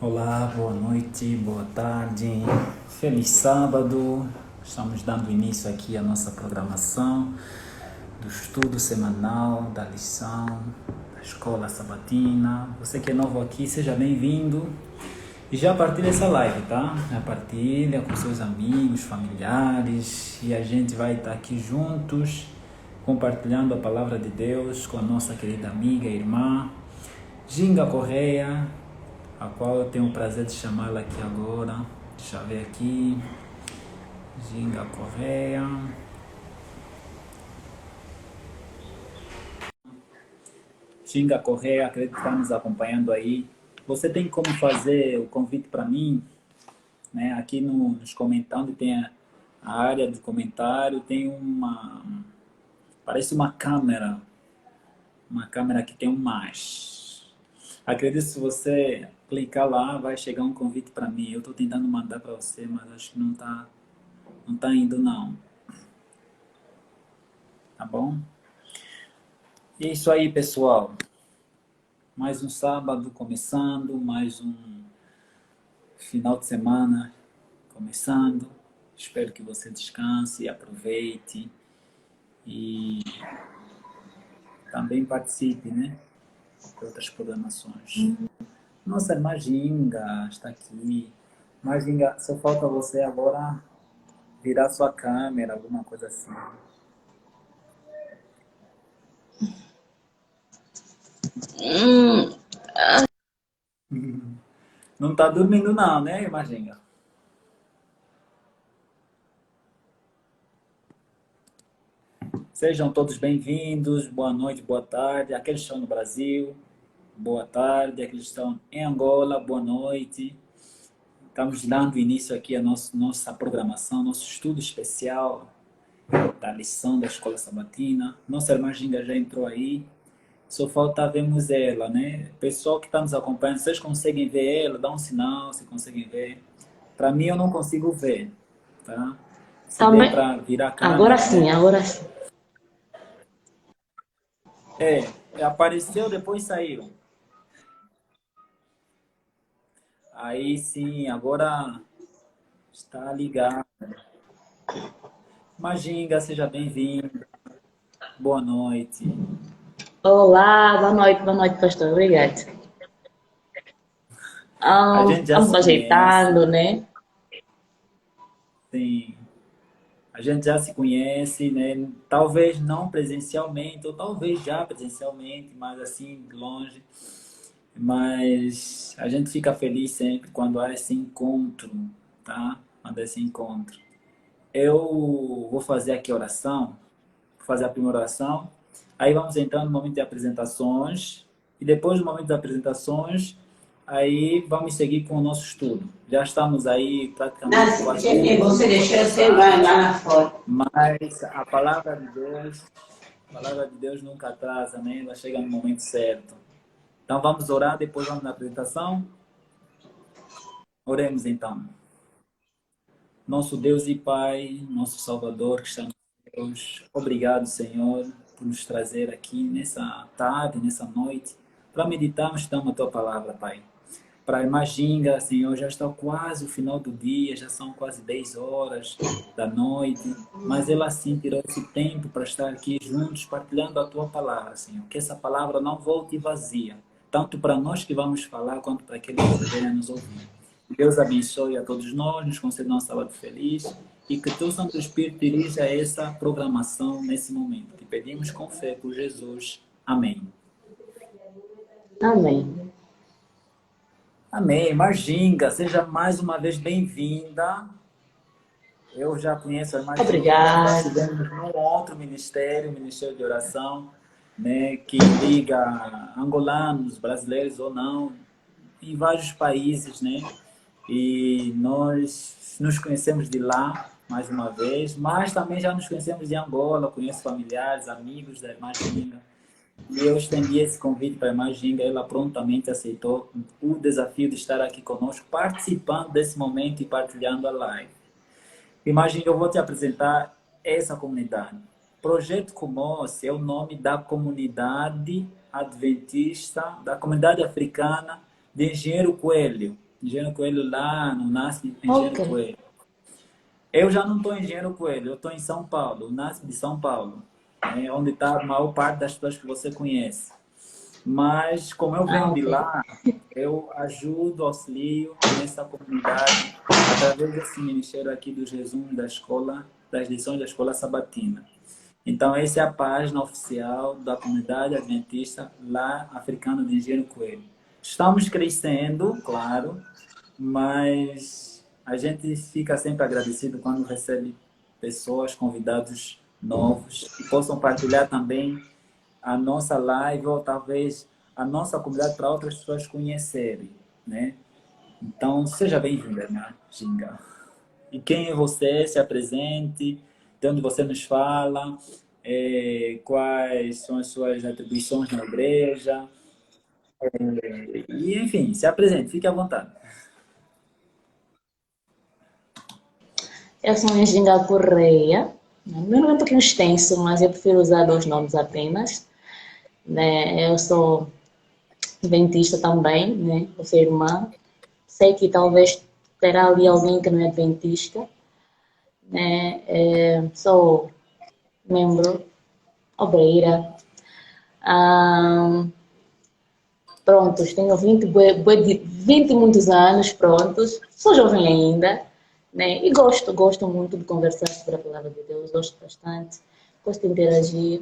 Olá, boa noite, boa tarde, feliz sábado. Estamos dando início aqui à nossa programação do estudo semanal, da lição, da escola sabatina. Você que é novo aqui, seja bem-vindo. E já partilha essa live, tá? Já partilha com seus amigos, familiares e a gente vai estar aqui juntos compartilhando a palavra de Deus com a nossa querida amiga e irmã Ginga Correia, a qual eu tenho o prazer de chamá-la aqui agora. Deixa eu ver aqui. Ginga Correia. Ginga Correia, acredito que está nos acompanhando aí. Você tem como fazer o convite para mim, né? Aqui nos comentários, onde tem a área de comentário, tem parece uma câmera que tem um mais. Acredito que se você clicar lá, vai chegar um convite para mim. Eu estou tentando mandar para você, mas acho que não tá indo não. Tá bom? E é isso aí, pessoal. Mais um sábado começando, mais um final de semana começando. Espero que você descanse, aproveite e também participe, né, de outras programações. Nossa irmã Ginga está aqui. Mas Ginga, só falta você agora virar sua câmera, alguma coisa assim. Hum, Não está dormindo não, né, irmã Ginga? Sejam todos bem-vindos, boa noite, boa tarde. Aqueles que estão no Brasil, boa tarde. Aqueles que estão em Angola, boa noite. Estamos dando início aqui à nossa programação, nosso estudo especial da lição da Escola Sabatina. Nossa irmã Ginga já entrou aí, só falta vermos ela, né? Pessoal que está nos acompanhando, vocês conseguem ver ela? Dá um sinal se conseguem ver. Para mim, eu não consigo ver, tá? Se der também. para virar a Agora câmera, sim, né? agora sim. Apareceu, depois saiu. Aí sim, agora está ligado. Maginga, seja bem-vindo. Boa noite. Olá, boa noite, pastor. Obrigado. A gente já Vamos se conhece, ajeitando, né? sim. A gente já se conhece, né? Talvez não presencialmente, ou talvez já presencialmente, mas assim, longe. Mas a gente fica feliz sempre quando há esse encontro, tá? Quando há esse encontro. Eu vou fazer aqui a oração, vou fazer a primeira oração, aí vamos entrar no momento de apresentações, e depois do momento de apresentações, aí vamos seguir com o nosso estudo. Já estamos aí praticamente Nancy, quase você 30 você minutos deixou o celular atrasados, lá fora. mas a palavra de Deus nunca atrasa, né? Ela chega no momento certo. Então vamos orar, depois vamos na apresentação. Oremos então. Nosso Deus e Pai, nosso Salvador que está nos céus, obrigado, Senhor, por nos trazer aqui nessa tarde, nessa noite, para meditarmos então a Tua palavra, Pai. Para a irmã Ginga, Senhor, já está quase o final do dia, já são quase 10 horas da noite, mas ela sim tirou esse tempo para estar aqui juntos, partilhando a Tua palavra, Senhor. Que essa palavra não volte vazia, tanto para nós que vamos falar, quanto para aqueles que estiverem a nos ouvir. Deus abençoe a todos nós, nos conceda um sábado feliz e que Teu Santo Espírito dirija essa programação nesse momento. Te pedimos com fé por Jesus. Amém. Amém. Amém. Marginga, seja mais uma vez bem-vinda. Eu já conheço a Marginga, já Obrigada. estivemos num outro ministério, o Ministério de Oração, né, que liga angolanos, brasileiros ou não, em vários países, né? E nós nos conhecemos de lá, mais uma vez, mas também já nos conhecemos de Angola, conheço familiares, amigos da irmã Ginga. E eu estendi esse convite para a irmã Ginga, ela prontamente aceitou o desafio de estar aqui conosco, participando desse momento e partilhando a live. Irmã Ginga, eu vou te apresentar essa comunidade. Projeto Comos é o nome da comunidade adventista, da comunidade africana de Engenheiro Coelho. Engenheiro Coelho lá no NASP Ok. Engenheiro Coelho. Eu já não estou em Engenheiro Coelho, eu estou em São Paulo, o NASP de São Paulo, né, onde está a maior parte das pessoas que você conhece. Mas, como eu Ah, venho de ok. lá, eu ajudo, auxilio nessa comunidade através desse ministério aqui dos resumos da escola, das lições da escola sabatina. Então, essa é a página oficial da comunidade adventista lá africana de Engenheiro Coelho. Estamos crescendo, claro, mas a gente fica sempre agradecido quando recebe pessoas, convidados novos, que possam partilhar também a nossa live ou talvez a nossa comunidade para outras pessoas conhecerem, né? Então, seja bem-vinda, né, Ginga? E quem é você? Se apresente, de onde você nos fala, quais são as suas atribuições na igreja, e enfim, se apresente, fique à vontade. Eu sou Enginga Correia. Meu nome é um pouquinho extenso, mas eu prefiro usar dois nomes apenas. Né? Eu sou adventista também, né? Eu sou irmã. Sei que talvez terá ali alguém que não é adventista. Né? Sou membro, obreira. Ah, prontos, tenho 20 e muitos anos, prontos. Sou jovem ainda, né? E gosto muito de conversar sobre a palavra de Deus, gosto bastante, gosto de interagir.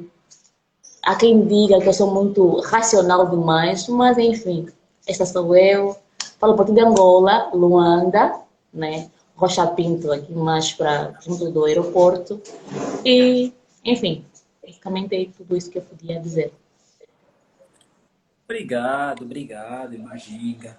Há quem diga que eu sou muito racional demais, mas enfim, esta sou eu. Falo um pouquinho de Angola, Luanda, né? Rocha Pinto, aqui mais para junto do aeroporto. E, enfim, basicamente é tudo isso que eu podia dizer. Obrigado, obrigado, Imaginga.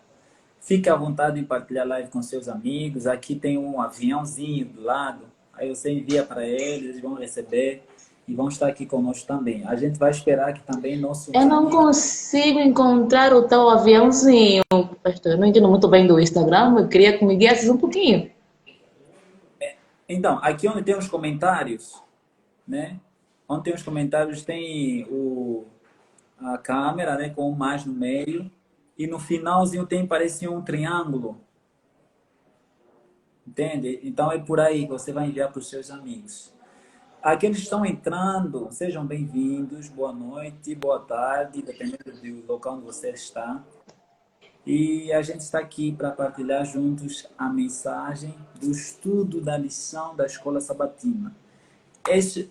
Fique à vontade em partilhar a live com seus amigos. Aqui tem um aviãozinho do lado. Aí você envia para eles, eles vão receber e vão estar aqui conosco também. A gente vai esperar que também nossos Eu não amigos. consigo encontrar o tal aviãozinho, pastor. Eu não entendo muito bem do Instagram. Eu queria que me guiasses um pouquinho. Então, aqui onde tem os comentários, né? Onde tem os comentários tem a câmera, né? Com o mais no meio. E no finalzinho tem, parece um triângulo. Entende? Então é por aí que você vai enviar para os seus amigos. Aqueles que estão entrando, sejam bem-vindos, boa noite, boa tarde, dependendo do local onde você está. E a gente está aqui para partilhar juntos a mensagem do estudo da lição da Escola Sabatina.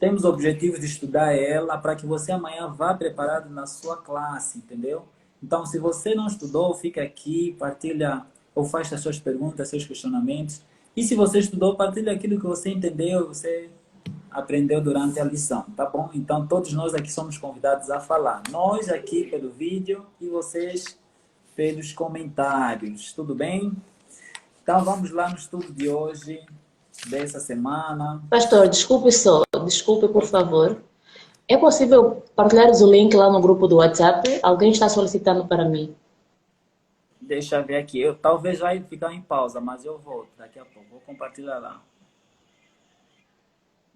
Temos o objetivo de estudar ela para que você amanhã vá preparado na sua classe, entendeu? Então, se você não estudou, fica aqui, partilha ou faz as suas perguntas, seus questionamentos. E se você estudou, partilha aquilo que você entendeu, você aprendeu durante a lição, tá bom? Então, todos nós aqui somos convidados a falar. Nós aqui pelo vídeo e vocês pelos comentários, tudo bem? Então, vamos lá no estudo de hoje, dessa semana. Pastor, desculpe por favor. É possível partilhar o link lá no grupo do WhatsApp? Alguém está solicitando para mim. Deixa eu ver aqui. Eu talvez vai ficar em pausa, mas eu volto daqui a pouco. Vou compartilhar lá.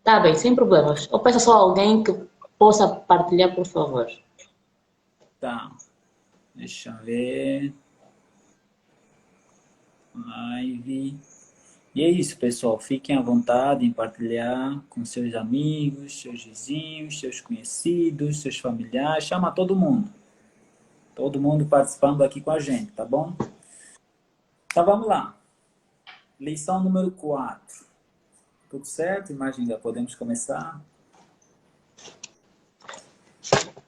Tá bem, sem problemas. Eu peço só a alguém que possa partilhar, por favor. Tá. Deixa eu ver. Live. E é isso, pessoal. Fiquem à vontade em partilhar com seus amigos, seus vizinhos, seus conhecidos, seus familiares. Chama todo mundo. Todo mundo participando aqui com a gente, tá bom? Então vamos lá. Lição número 4. Tudo certo? Imagina, podemos começar?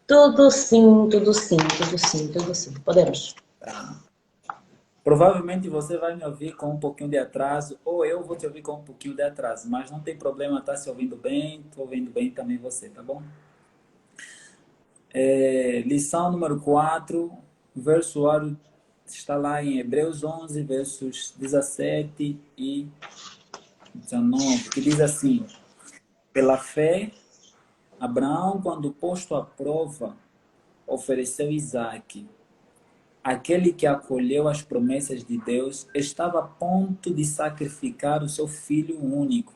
Tudo sim, tudo sim, tudo sim, tudo sim. Podemos. Tá. Provavelmente você vai me ouvir com um pouquinho de atraso, ou eu vou te ouvir com um pouquinho de atraso, mas não tem problema, tá se ouvindo bem, tô ouvindo bem também você, tá bom? Lição número 4, versuário está lá em Hebreus 11, versos 17 e 19, que diz assim: pela fé, Abraão, quando posto à prova, ofereceu Isaque. Aquele que acolheu as promessas de Deus estava a ponto de sacrificar o seu filho único.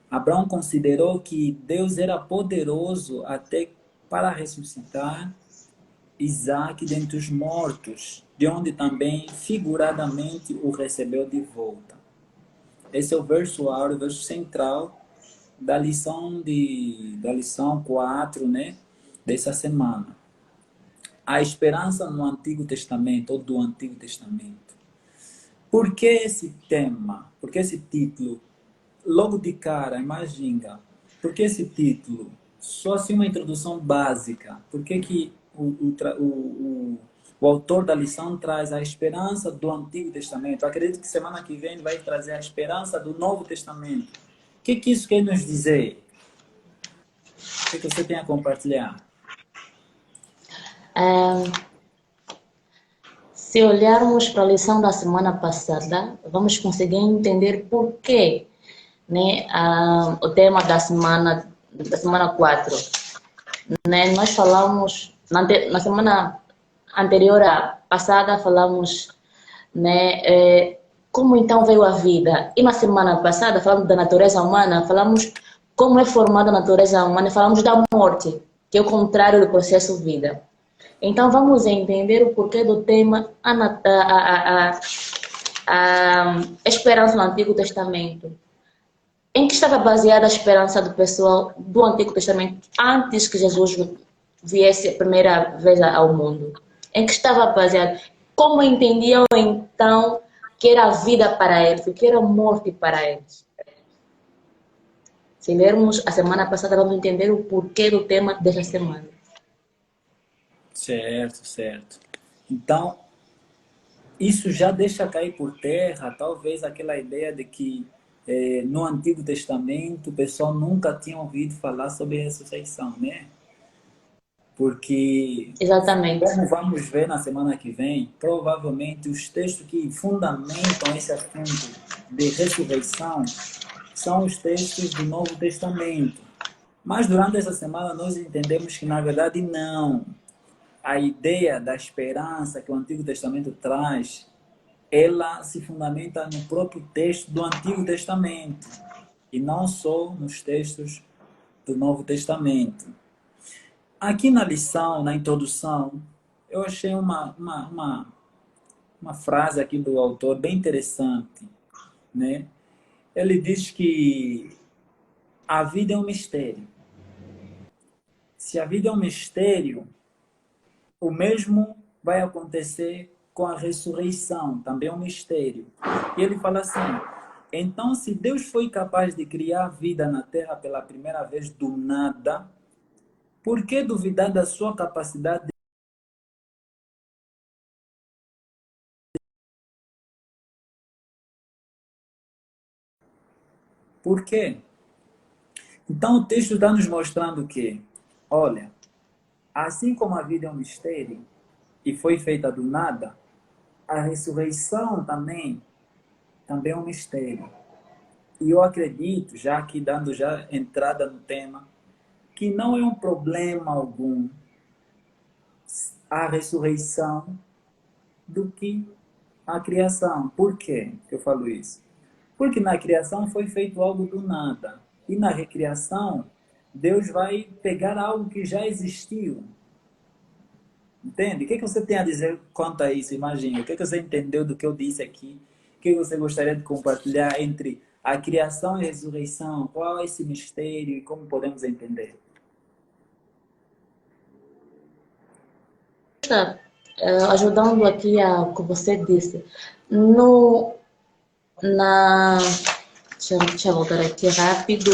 Abraão considerou que Deus era poderoso até para ressuscitar Isaac dentre os mortos, de onde também figuradamente o recebeu de volta. Esse é o verso áureo, o verso central da lição 4, né, dessa semana. A esperança no Antigo Testamento, ou do Antigo Testamento. Por que esse tema? Por que esse título? Logo de cara, imagina. Por que esse título? Só assim uma introdução básica. Por que que o autor da lição traz a esperança do Antigo Testamento? Eu acredito que semana que vem vai trazer a esperança do Novo Testamento. O que isso quer nos dizer? O que você tem a compartilhar? Se olharmos para a lição da semana passada, vamos conseguir entender por que, né, o tema da semana 4. Né, nós falamos, na semana anterior à passada, falamos, né, como então veio a vida. E na semana passada, falamos da natureza humana, falamos como é formada a natureza humana e falamos da morte, que é o contrário do processo vida. Então, vamos entender o porquê do tema a esperança no Antigo Testamento. Em que estava baseada a esperança do pessoal do Antigo Testamento antes que Jesus viesse a primeira vez ao mundo? Em que estava baseado? Como entendiam então que era a vida para eles, o que era a morte para eles? Se lermos a semana passada, vamos entender o porquê do tema desta semana. Certo, certo. Então, isso já deixa cair por terra, talvez, aquela ideia de que no Antigo Testamento o pessoal nunca tinha ouvido falar sobre a ressurreição, né? Porque, Exatamente. como vamos ver na semana que vem, provavelmente os textos que fundamentam esse assunto de ressurreição são os textos do Novo Testamento. Mas durante essa semana nós entendemos que, na verdade, não. A ideia da esperança que o Antigo Testamento traz, ela se fundamenta no próprio texto do Antigo Testamento e não só nos textos do Novo Testamento. Aqui na lição, na introdução, eu achei uma frase aqui do autor bem interessante, né? Ele diz que a vida é um mistério. Se a vida é um mistério, o mesmo vai acontecer com a ressurreição, também é um mistério. E ele fala assim: então, se Deus foi capaz de criar a vida na Terra pela primeira vez do nada, por que duvidar da sua capacidade? Por quê? Então, o texto está nos mostrando que, olha, assim como a vida é um mistério e foi feita do nada, a ressurreição também é um mistério. E eu acredito, já aqui dando já entrada no tema, que não é um problema algum a ressurreição do que a criação. Por quê que eu falo isso? Porque na criação foi feito algo do nada. E na recriação, Deus vai pegar algo que já existiu. Entende? O que você tem a dizer quanto a isso? Imagina. O que você entendeu do que eu disse aqui? O que você gostaria de compartilhar entre a criação e a ressurreição? Qual é esse mistério e como podemos entender? Ajudando aqui a o que você disse. No, na, deixa eu voltar aqui rápido.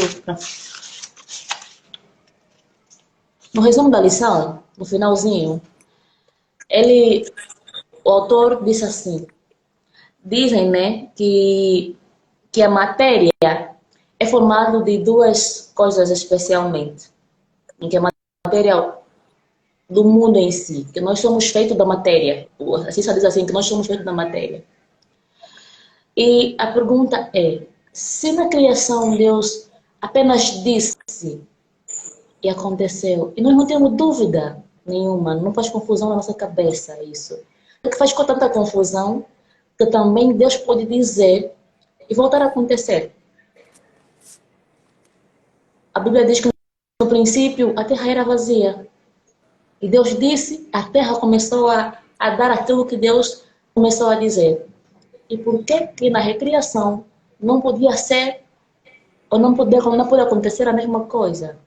No resumo da lição, no finalzinho, o autor disse assim, dizem, né, que a matéria é formada de duas coisas especialmente. Em que a matéria do mundo em si, que nós somos feitos da matéria. A ciência diz assim, que nós somos feitos da matéria. E a pergunta é, se na criação Deus apenas disse e aconteceu, e nós não temos dúvida nenhuma, não faz confusão na nossa cabeça isso. O que faz com tanta confusão que também Deus pode dizer e voltar a acontecer. A Bíblia diz que no princípio a terra era vazia. E Deus disse, a terra começou a dar aquilo que Deus começou a dizer. E por que que na recriação não podia ser, ou não pode acontecer a mesma coisa?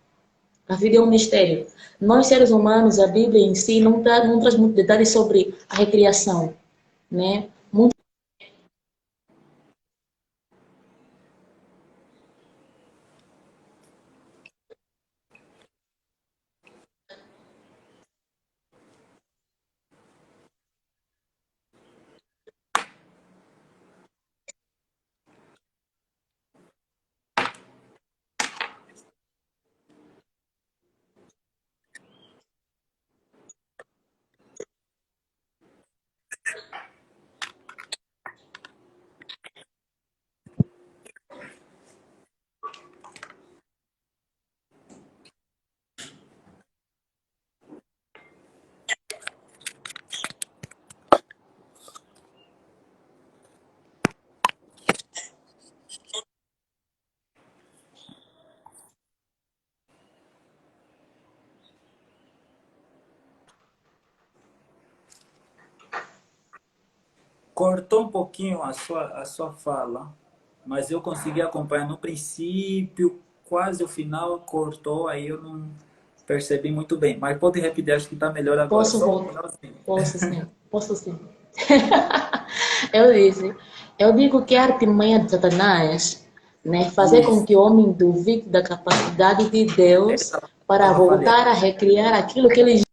A vida é um mistério. Nós, seres humanos, a Bíblia em si não traz muito detalhes sobre a recriação, né? Muito Cortou um pouquinho a sua fala, mas eu consegui acompanhar no princípio, quase o final, cortou, aí eu não percebi muito bem. Mas pode repetir, acho que está melhor agora. posso Só o voltar. finalzinho. Posso sim. Eu disse, eu digo que a artimanha de Satanás, né, fazer com Isso. que o homem duvide da capacidade de Deus Essa para palavra falei. voltar a recriar aquilo que ele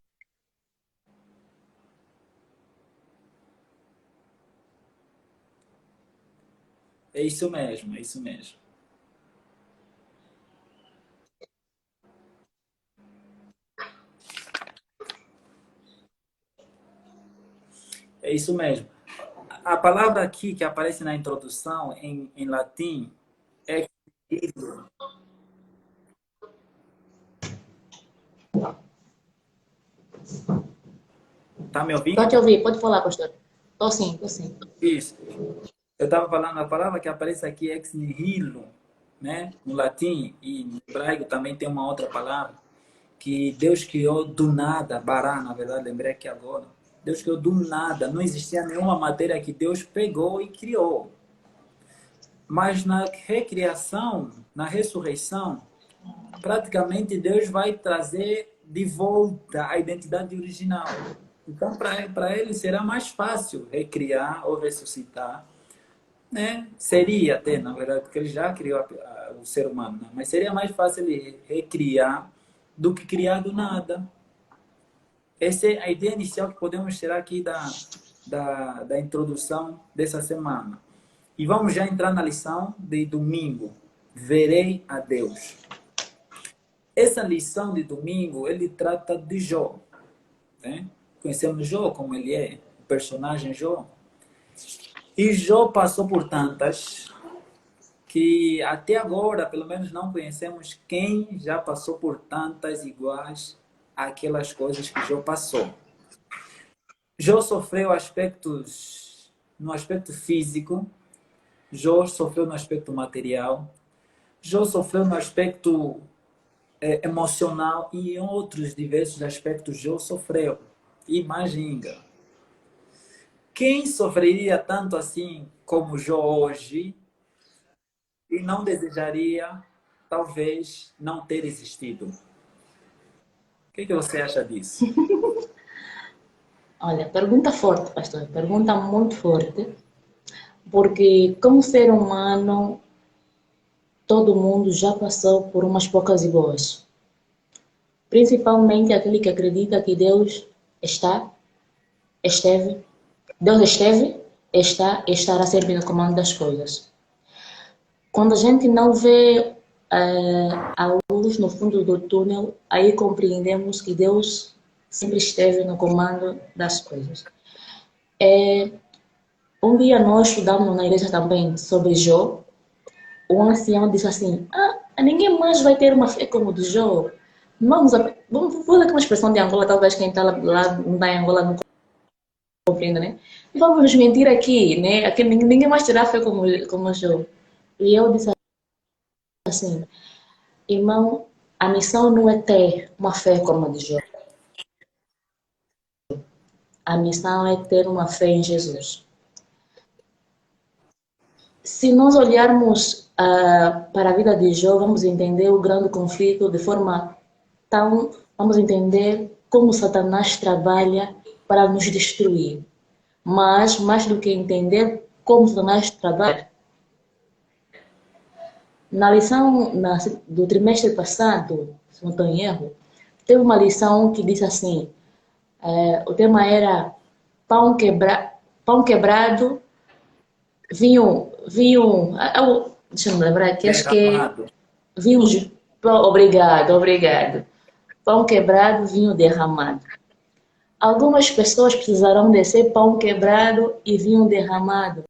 É isso mesmo, é isso mesmo. É isso mesmo. A palavra aqui que aparece na introdução em latim é. Tá me Estou te ouvindo? ouvir, pode falar, pastor. Estou sim, estou sim. Isso. Eu estava falando, a palavra que aparece aqui é ex nihilo, né? No latim e no hebraico também tem uma outra palavra que Deus criou do nada, bará, na verdade, lembrei aqui agora. Deus criou do nada, não existia nenhuma matéria que Deus pegou e criou. Mas na recriação, na ressurreição, praticamente Deus vai trazer de volta a identidade original. Então, para ele será mais fácil recriar ou ressuscitar, né? Seria até, na verdade, porque ele já criou o ser humano, né? Mas seria mais fácil ele recriar do que criar do nada. Essa é a ideia inicial que podemos tirar aqui da introdução dessa semana. E vamos já entrar na lição de domingo. Verei a Deus. Essa lição de domingo, ele trata de Jó. Né? Conhecemos Jó como ele é, o personagem Jó. E Jó passou por tantas que até agora, pelo menos, não conhecemos quem já passou por tantas iguais àquelas coisas que Jó passou. Jó sofreu aspectos no aspecto físico, Jó sofreu no aspecto material, Jó sofreu no aspecto emocional e em outros diversos aspectos Jó sofreu. Imagina, quem sofreria tanto assim como Jó hoje e não desejaria, talvez, não ter existido? O que você acha disso? Olha, pergunta forte, pastor. Pergunta muito forte. Porque, como ser humano, todo mundo já passou por umas poucas e boas. Principalmente aquele que acredita que Deus está, esteve, Deus esteve, está e estará sempre no comando das coisas. Quando a gente não vê a luz no fundo do túnel, aí compreendemos que Deus sempre esteve no comando das coisas. Um dia nós estudamos na igreja também sobre Jó. O ancião disse assim: ninguém mais vai ter uma fé como o de Jó. Vamos usar aqui uma expressão de Angola, talvez quem está lá não está em Angola não compreenda, né? E vamos nos mentir aqui, né? Aqui ninguém mais terá fé como Jó. E eu disse assim: irmão, a missão não é ter uma fé como a de Jó. a missão é ter uma fé em Jesus. Se nós olharmos para a vida de Jó, vamos entender o grande conflito de forma tão... Vamos entender como Satanás trabalha para nos destruir. Mas, mais do que entender como Satanás trabalha, na lição do trimestre passado, se não estou em erro, teve uma lição que disse assim, o tema era pão quebrado, deixa eu me lembrar aqui, acho que é Derramado. vinho, obrigado. Pão quebrado, vinho derramado. Algumas pessoas precisarão descer pão quebrado e vinho derramado.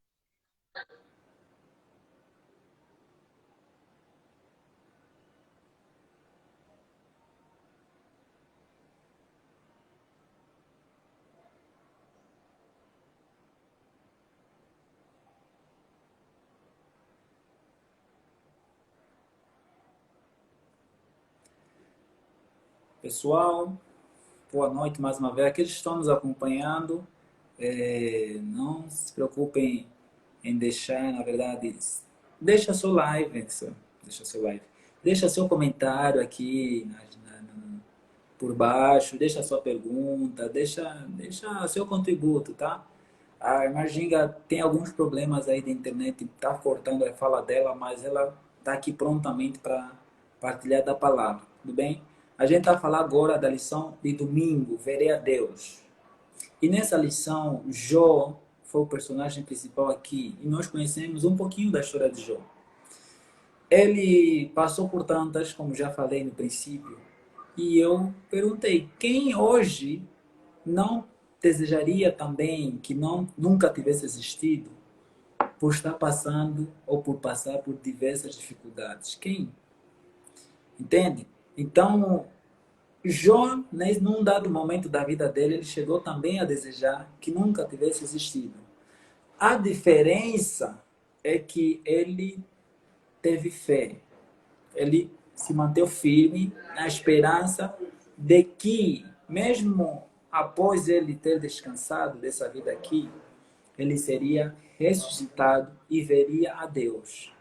Pessoal, boa noite mais uma vez. Aqueles que estão nos acompanhando, não se preocupem em deixar, na verdade, deixa seu like, deixa seu like, deixa seu comentário aqui por baixo, deixa sua pergunta, deixa seu contributo, tá? A Marginga tem alguns problemas aí da internet, tá cortando a fala dela, mas ela tá aqui prontamente para partilhar da palavra, tudo bem? A gente vai falar agora da lição de domingo, Verei a Deus. E nessa lição, Jó foi o personagem principal aqui. E nós conhecemos um pouquinho da história de Jó. Ele passou por tantas, como já falei no princípio. E eu perguntei, quem hoje não desejaria também que nunca tivesse existido por estar passando ou por passar por diversas dificuldades? Quem? Entende? Então, Jó, num dado momento da vida dele, ele chegou também a desejar que nunca tivesse existido. A diferença é que ele teve fé. Ele se manteve firme na esperança de que, mesmo após ele ter descansado dessa vida aqui, ele seria ressuscitado e veria a Deus.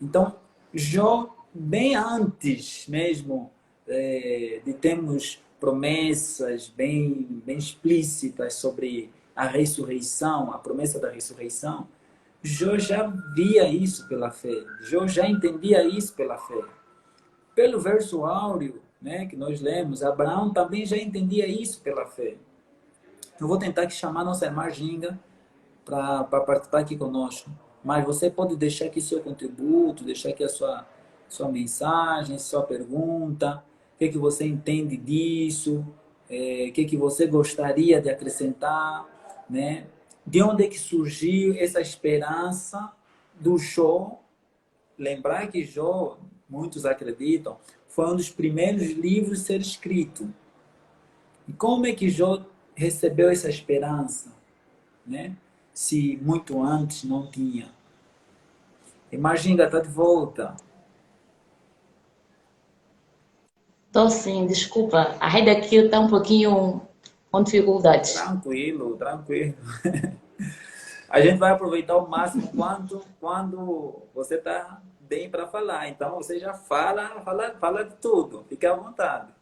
Então, Jó, bem antes mesmo de termos promessas bem explícitas sobre a ressurreição, a promessa da ressurreição, Jó já via isso pela fé. Jó já entendia isso pela fé. Pelo verso áureo, né, que nós lemos, Abraão também já entendia isso pela fé. Eu vou tentar aqui chamar a nossa irmã Ginga para participar aqui conosco. Mas você pode deixar aqui seu contributo, deixar aqui a sua mensagem, sua pergunta, o que você entende disso, o que você gostaria de acrescentar, né? De onde é que surgiu essa esperança do Jó? Lembrar que Jó, muitos acreditam, foi um dos primeiros livros a ser escrito. E como é que Jó recebeu essa esperança, né? Se muito antes não tinha. Imagina, está de volta. Tô sim, desculpa. A rede aqui está um pouquinho com dificuldades. Tranquilo, tranquilo. A gente vai aproveitar o máximo quando você está bem para falar. Então você já fala de tudo. Fique à vontade.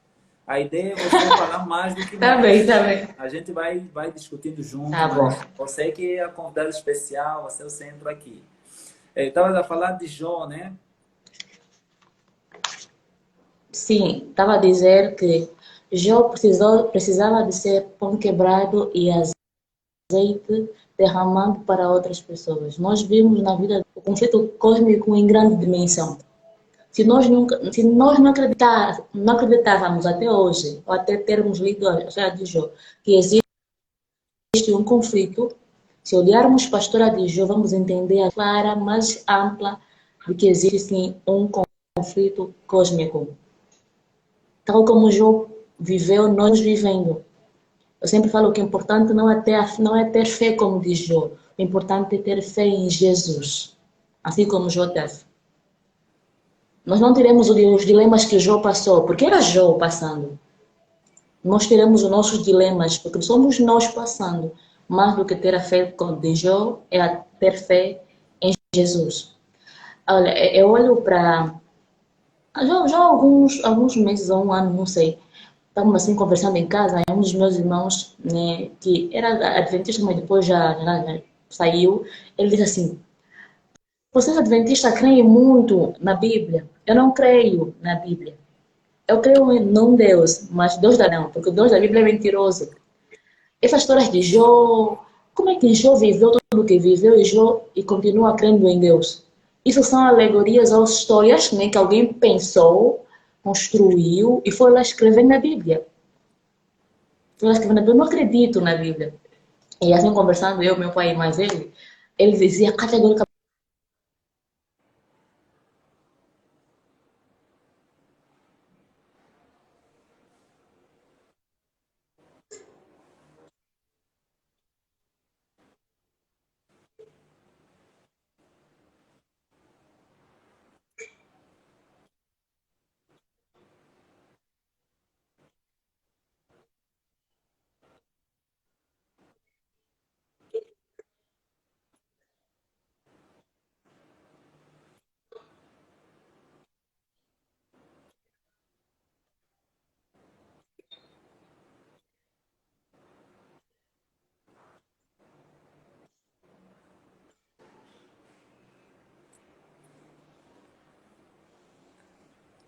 A ideia é você falar mais do que Tá nós. bem, tá bem. A gente vai discutindo junto, Tá bom. mas você que é a convidada especial, você é o centro aqui. Estava a falar de Jó, né? Sim, estava a dizer que Jó precisava de ser pão quebrado e azeite derramado para outras pessoas. Nós vimos na vida o conflito cósmico em grande dimensão. Se nós não acreditávamos até hoje, ou até termos lido a história de Jó, que existe um conflito, se olharmos para a história de Jó, vamos entender a clara, mais ampla, de que existe sim um conflito cósmico. Tal como Jó viveu, nós vivendo. Eu sempre falo que o importante não é ter fé, como diz Jó. O importante é ter fé em Jesus. Assim como Jó teve. Nós não teremos os dilemas que Jó passou, porque era Jó passando. nós teremos os nossos dilemas, porque somos nós passando. Mais do que ter a fé de Jó, é a ter fé em Jesus. Olha, eu olho para. Já há alguns meses, ou um ano, não sei. Estávamos assim conversando em casa, e um dos meus irmãos, né, que era adventista, mas depois já saiu, ele disse assim: vocês adventistas creem muito na Bíblia? Eu não creio na Bíblia. Eu creio num Deus, mas Deus da não, porque o Deus da Bíblia é mentiroso. Essas histórias de Jó, como é que Jó viveu tudo o que viveu e continua crendo em Deus? Isso são alegorias ou histórias, né, que alguém pensou, construiu e foi lá escrever na Bíblia. Foi lá escrever na Bíblia. Eu não acredito na Bíblia. E assim, conversando, eu, meu pai e mais ele dizia categoricamente.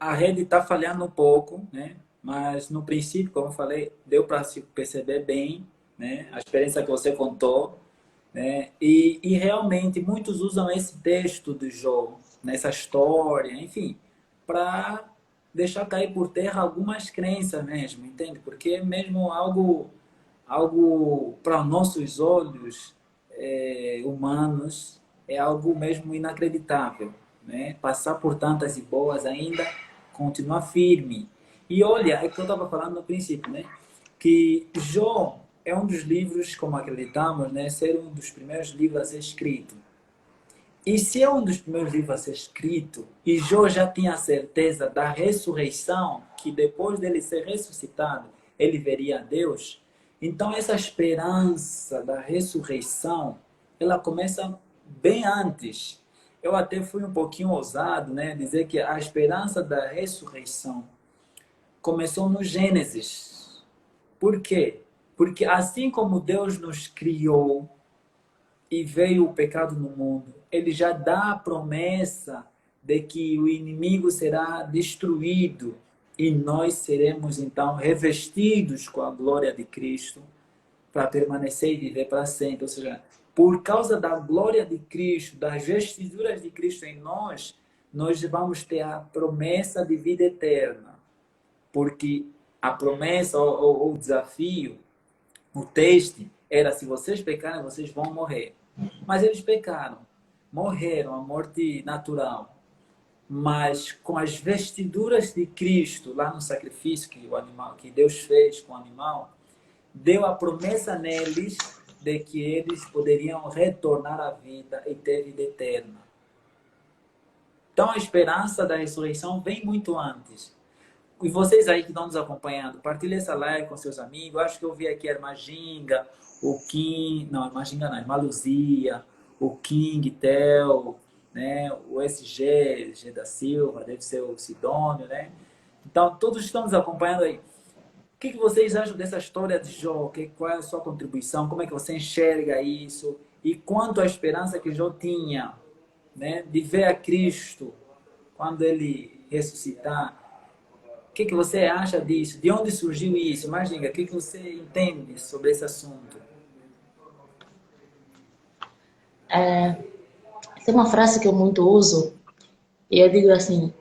A rede está falhando um pouco, né? Mas no princípio, como eu falei, deu para se perceber bem, né? A experiência que você contou, né? E realmente muitos usam esse texto do Jó, nessa história, enfim, para deixar cair por terra algumas crenças mesmo, entende? Porque é mesmo algo para nossos olhos humanos é algo mesmo inacreditável, né? Passar por tantas e boas ainda, continuar firme. E olha, é que eu estava falando no princípio, né? Que Jó é um dos livros, como acreditamos, né? Ser um dos primeiros livros a ser escrito. E se é um dos primeiros livros a ser escrito, e Jó já tinha a certeza da ressurreição, que depois dele ser ressuscitado, ele veria a Deus, então essa esperança da ressurreição, ela começa bem antes. Eu até fui um pouquinho ousado, né, dizer que a esperança da ressurreição começou no Gênesis. Por quê? Porque assim como Deus nos criou e veio o pecado no mundo, ele já dá a promessa de que o inimigo será destruído e nós seremos então revestidos com a glória de Cristo para permanecer e viver para sempre. Ou seja, por causa da glória de Cristo, das vestiduras de Cristo em nós, nós vamos ter a promessa de vida eterna. Porque a promessa ou o desafio, o teste era: se vocês pecarem, vocês vão morrer. Mas eles pecaram, morreram a morte natural. Mas com as vestiduras de Cristo, lá no sacrifício que o animal, que Deus fez com o animal, deu a promessa neles de que eles poderiam retornar à vida e ter vida eterna. Então a esperança da ressurreição vem muito antes. E vocês aí que estão nos acompanhando, partilhe essa live com seus amigos. Acho que eu vi aqui a irmã Ginga, o Kim, não, a irmã Ginga não, a irmã Luzia, o King, Tel, né, o SG, G da Silva, deve ser o Sidônio, né? Então, todos estão nos acompanhando aí. O que vocês acham dessa história de Jó? Qual é a sua contribuição? Como é que você enxerga isso? E quanto à esperança que Jó tinha, né, de ver a Cristo quando ele ressuscitar? O que você acha disso? De onde surgiu isso? Imagina, o que você entende sobre esse assunto? Tem uma frase que eu muito uso, e eu digo assim: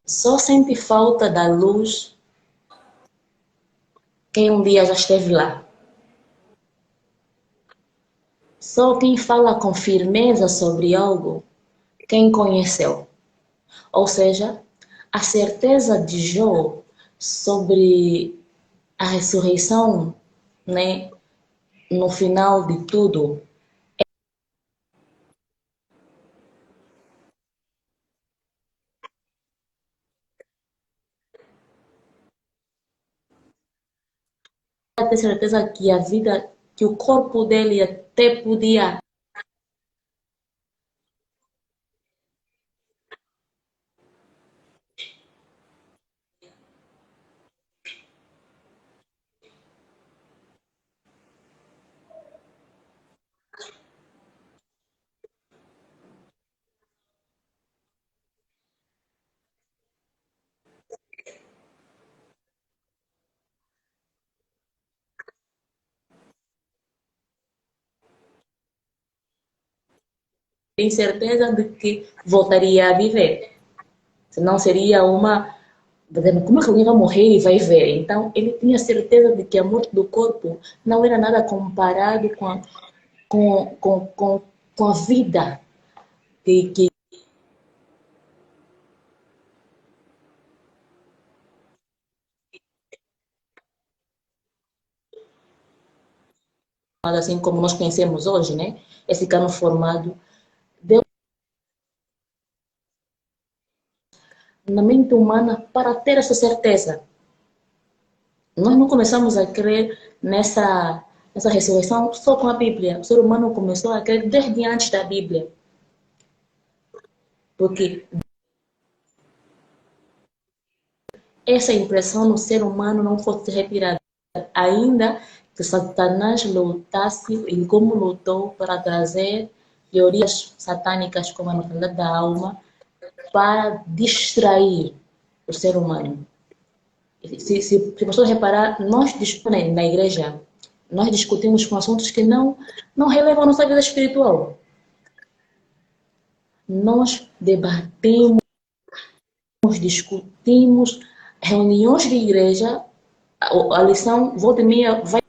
só sente falta da luz quem um dia já esteve lá. Só quem fala com firmeza sobre algo, quem conheceu. Ou seja, a certeza de Jó sobre a ressurreição, né, no final de tudo, ter certeza que a vida, que o corpo dele até podia. Tem certeza de que voltaria a viver. Senão seria uma. Como é que alguém vai morrer e vai ver? Então, ele tinha certeza de que a morte do corpo não era nada comparado com, com, com, com a vida. Que assim como nós conhecemos hoje, né? Esse cano formado deu na mente humana para ter essa certeza. Nós não começamos a crer nessa ressurreição só com a Bíblia. O ser humano começou a crer desde antes da Bíblia. Porque essa impressão no ser humano não fosse retirada. Ainda que Satanás lutasse e como lutou para trazer teorias satânicas como a mortalidade da alma para distrair o ser humano. Se você reparar, nós discutimos na igreja, nós discutimos com assuntos que não relevam a nossa vida espiritual. Nós debatemos, discutimos, reuniões de igreja, a lição, volta e meia, vai.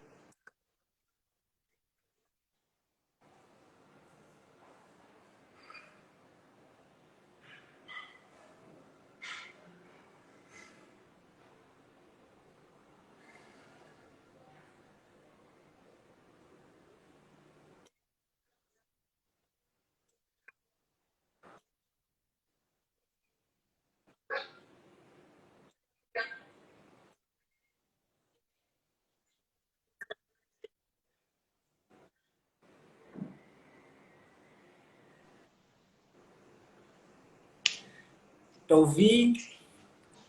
Eu vi,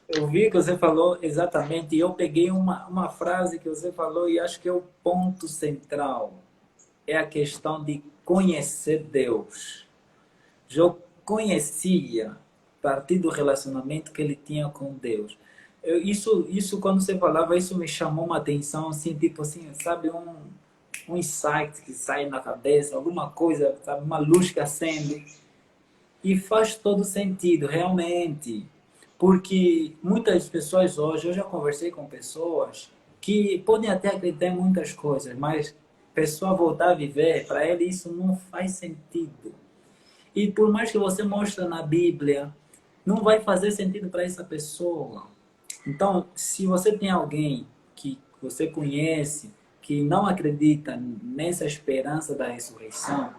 eu vi que você falou exatamente, e eu peguei uma frase que você falou e acho que é o ponto central. É a questão de conhecer Deus. Jó conhecia, a partir do relacionamento que ele tinha com Deus. Isso quando você falava, isso me chamou uma atenção, assim, tipo assim, sabe, um insight que sai na cabeça, alguma coisa, sabe, uma luz que acende. E faz todo sentido, realmente. Porque muitas pessoas hoje, eu já conversei com pessoas que podem até acreditar em muitas coisas, mas pessoa voltar a viver, para ele isso não faz sentido. E por mais que você mostre na Bíblia, não vai fazer sentido para essa pessoa. Então, se você tem alguém que você conhece, que não acredita nessa esperança da ressurreição,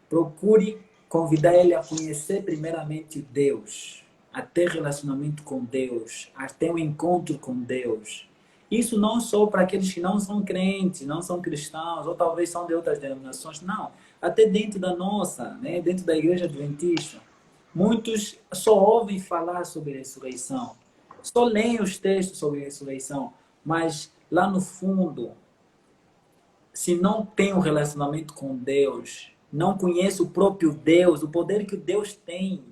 procure convidar ele a conhecer primeiramente Deus, a ter relacionamento com Deus, a ter um encontro com Deus. Isso não só para aqueles que não são crentes, não são cristãos, ou talvez são de outras denominações, não. Até dentro da nossa, né, dentro da igreja adventista. Muitos só ouvem falar sobre ressurreição, só leem os textos sobre ressurreição, mas lá no fundo, se não tem um relacionamento com Deus, não conhece o próprio Deus, o poder que Deus tem,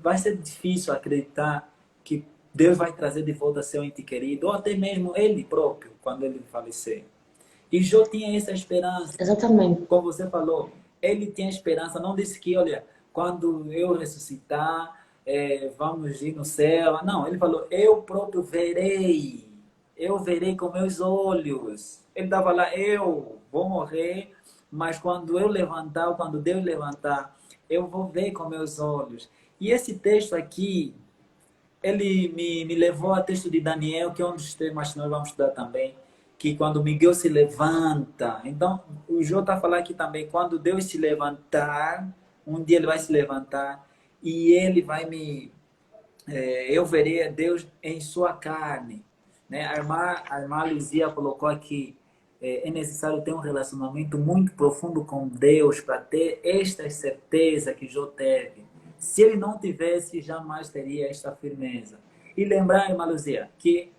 vai ser difícil acreditar que Deus vai trazer de volta seu ente querido, ou até mesmo ele próprio, quando ele falecer. E Jó tinha essa esperança, Exatamente. como você falou, ele tinha esperança, não disse que, olha, quando eu ressuscitar, vamos ir no céu. Não, ele falou, eu verei com meus olhos. Ele estava lá, eu vou morrer, mas quando eu levantar, quando Deus levantar, eu vou ver com meus olhos. E esse texto aqui, ele me levou ao texto de Daniel, que é um dos temas que nós vamos estudar também, que quando Miguel se levanta, então o Jó está falando aqui também, quando Deus se levantar, um dia ele vai se levantar e ele vai eu verei a Deus em sua carne. né? A irmã Luzia colocou aqui, é necessário ter um relacionamento muito profundo com Deus para ter esta certeza que Jó teve. Se ele não tivesse, jamais teria esta firmeza. E lembrar, irmã Luzia, que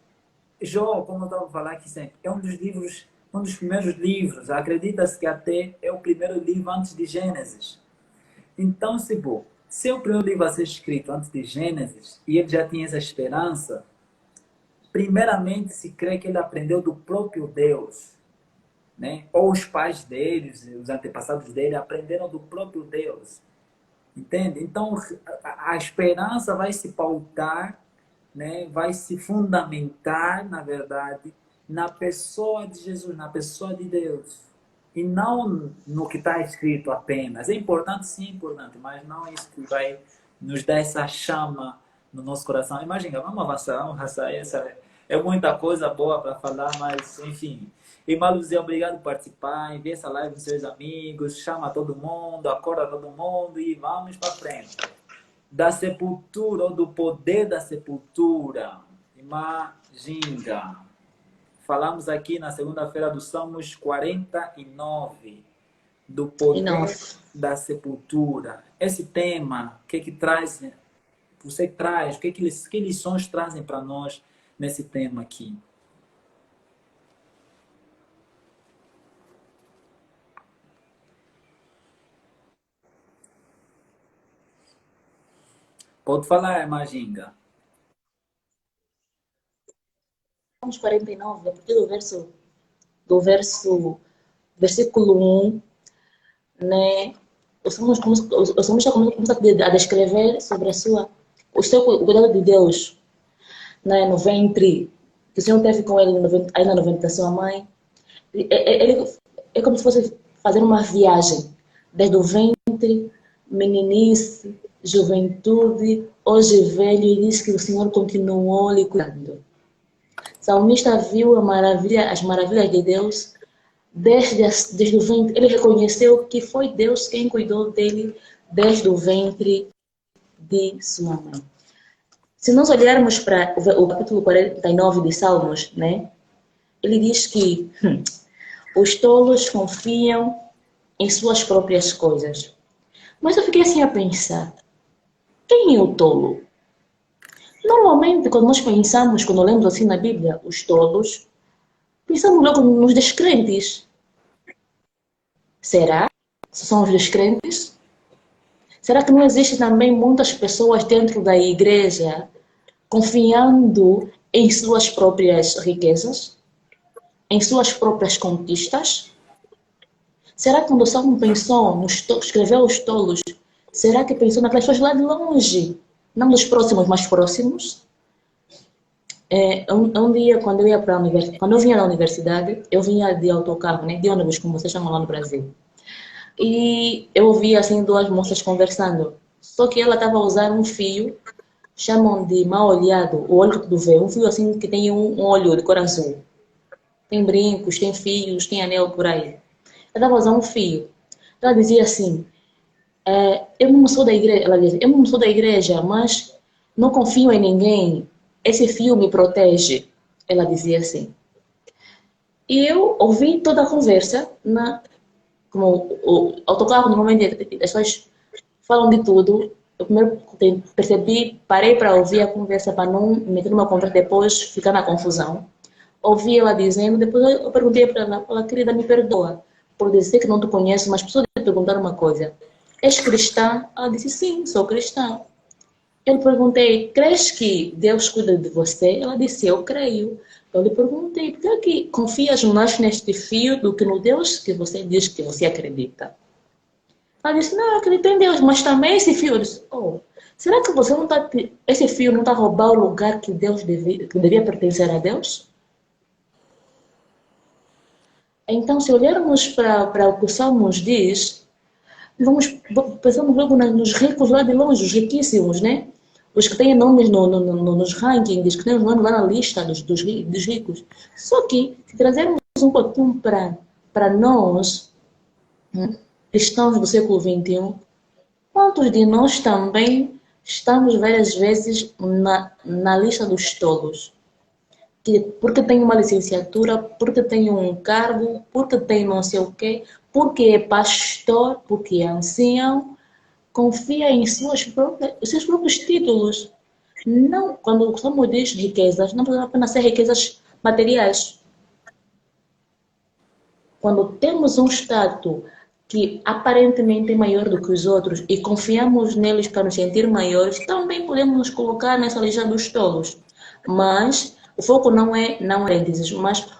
Jó, como eu estava a falar aqui sempre, é um dos livros, um dos primeiros livros, acredita-se que até é o primeiro livro antes de Gênesis. Então, se é o primeiro livro a ser escrito antes de Gênesis, e ele já tinha essa esperança, primeiramente se crê que ele aprendeu do próprio Deus, né? Ou os pais deles, os antepassados dele aprenderam do próprio Deus, entende? Então a esperança vai se pautar, né? Vai se fundamentar, na verdade, na pessoa de Jesus, na pessoa de Deus. E não no que está escrito apenas. É importante, sim, é importante, mas não é isso que vai nos dar essa chama no nosso coração. Imagina, vamos avançar. Essa é muita coisa boa para falar, mas, enfim. Irmã Luzia, obrigado por participar. Envie essa live com seus amigos, chama todo mundo, acorda todo mundo e vamos para frente. Da sepultura ou do poder da sepultura. Irmã Ginga. Falamos aqui na segunda-feira do Salmos 49, do E poder nós. da sepultura. Esse tema, o que que traz, você traz, que lições trazem para nós nesse tema aqui? Pode falar, Maginga. Salmos 49, a partir do versículo 1, né? O salmista começa a descrever sobre o cuidado de Deus, né? No ventre, que o Senhor teve com ele ainda no ventre da sua mãe. Ele é como se fosse fazer uma viagem, desde o ventre, meninice, juventude, hoje velho, e diz que o Senhor continuou lhe cuidando. O salmista viu as maravilhas de Deus desde o ventre. Ele reconheceu que foi Deus quem cuidou dele desde o ventre de sua mãe. Se nós olharmos para o capítulo 49 de Salmos, né, ele diz que os tolos confiam em suas próprias coisas. Mas eu fiquei assim a pensar, quem é o tolo? Normalmente, quando lemos assim na Bíblia, os tolos, pensamos logo nos descrentes. Será? São os descrentes? Será que não existe também muitas pessoas dentro da igreja confiando em suas próprias riquezas, em suas próprias conquistas? Será que quando o Salmo pensou, escreveu os tolos, será que pensou naquelas pessoas lá de longe, não dos próximos, mas próximos? Um dia, quando eu vinha da universidade, eu vinha de autocarro, né, de ônibus, como vocês chamam lá no Brasil. E eu ouvi assim duas moças conversando. Só que ela estava a usar um fio, chamam de mal olhado, o olho do véu, um fio assim que tem um olho de cor azul. Tem brincos, tem fios, tem anel por aí. Ela estava a usar um fio. Ela dizia assim, eu não sou da igreja, ela dizia, eu não sou da igreja, mas não confio em ninguém. Esse fio me protege. Ela dizia assim. E eu ouvi toda a conversa, como o autocarro normalmente as pessoas falam de tudo. Eu primeiro percebi, parei para ouvir a conversa para não me meter numa conversa depois ficar na confusão. Ouvi ela dizendo, depois eu perguntei para ela, querida, me perdoa por dizer que não te conheço, mas preciso te perguntar uma coisa. És cristã? Ela disse, sim, sou cristã. Eu lhe perguntei, crês que Deus cuida de você? Ela disse, eu creio. Eu lhe perguntei, por que é que confias mais neste fio do que no Deus que você diz que você acredita? Ela disse, não, eu acredito em Deus, mas também esse fio. Eu disse, será que você não está, esse fio não está a roubar o lugar que que devia pertencer a Deus? Então, se olharmos para o que o Salmos diz, pensamos logo nos ricos lá de longe, os riquíssimos, né? Os que têm nomes nos rankings, que têm os nomes lá na lista dos ricos. Só que, se trazermos um pouquinho para nós, cristãos do século XXI, quantos de nós também estamos várias vezes na lista dos tolos? que porque tem uma licenciatura, porque tem um cargo, porque tem não sei o quê, porque é pastor, porque é ancião, confia em os seus próprios títulos. Não, quando o Samuel diz riquezas, não precisa apenas ser riquezas materiais. Quando temos um status que aparentemente é maior do que os outros e confiamos neles para nos sentir maiores, também podemos nos colocar nessa lista dos tolos. Mas o foco não é parênteses, mas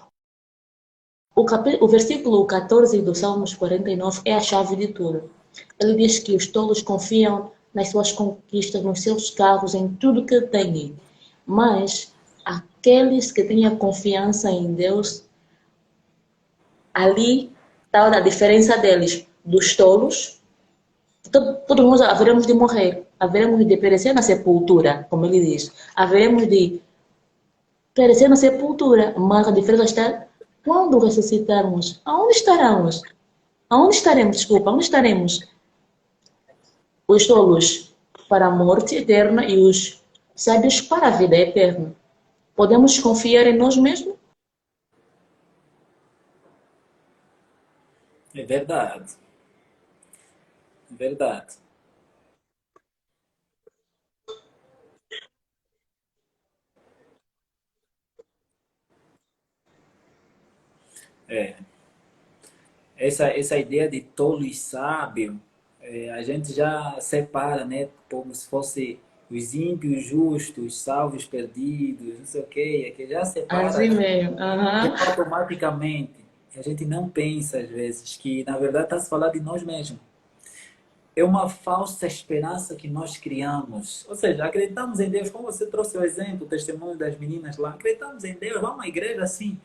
o versículo 14 do Salmos 49 é a chave de tudo. Ele diz que os tolos confiam nas suas conquistas, nos seus carros, em tudo que têm. Mas aqueles que têm a confiança em Deus, ali está a diferença deles, dos tolos. Todos nós haveremos de morrer, haveremos de perecer na sepultura, como ele diz. Haveremos de perecer na sepultura, mas a diferença está quando ressuscitarmos. Aonde estaremos? Aonde estaremos? Desculpa, aonde estaremos? Os tolos para a morte eterna e os sábios para a vida eterna. Podemos confiar em nós mesmos? É verdade, é verdade. É. Essa ideia de tolo e sábio, a gente já separa, né? Como se fosse os ímpios justos, salvos perdidos, não sei o quê, é que já Assim separa mesmo. já Uhum. automaticamente. A gente não pensa, às vezes, que na verdade está se falando de nós mesmos. É uma falsa esperança que nós criamos. Ou seja, acreditamos em Deus, como você trouxe o exemplo, o testemunho das meninas lá. Acreditamos em Deus, vamos à igreja assim,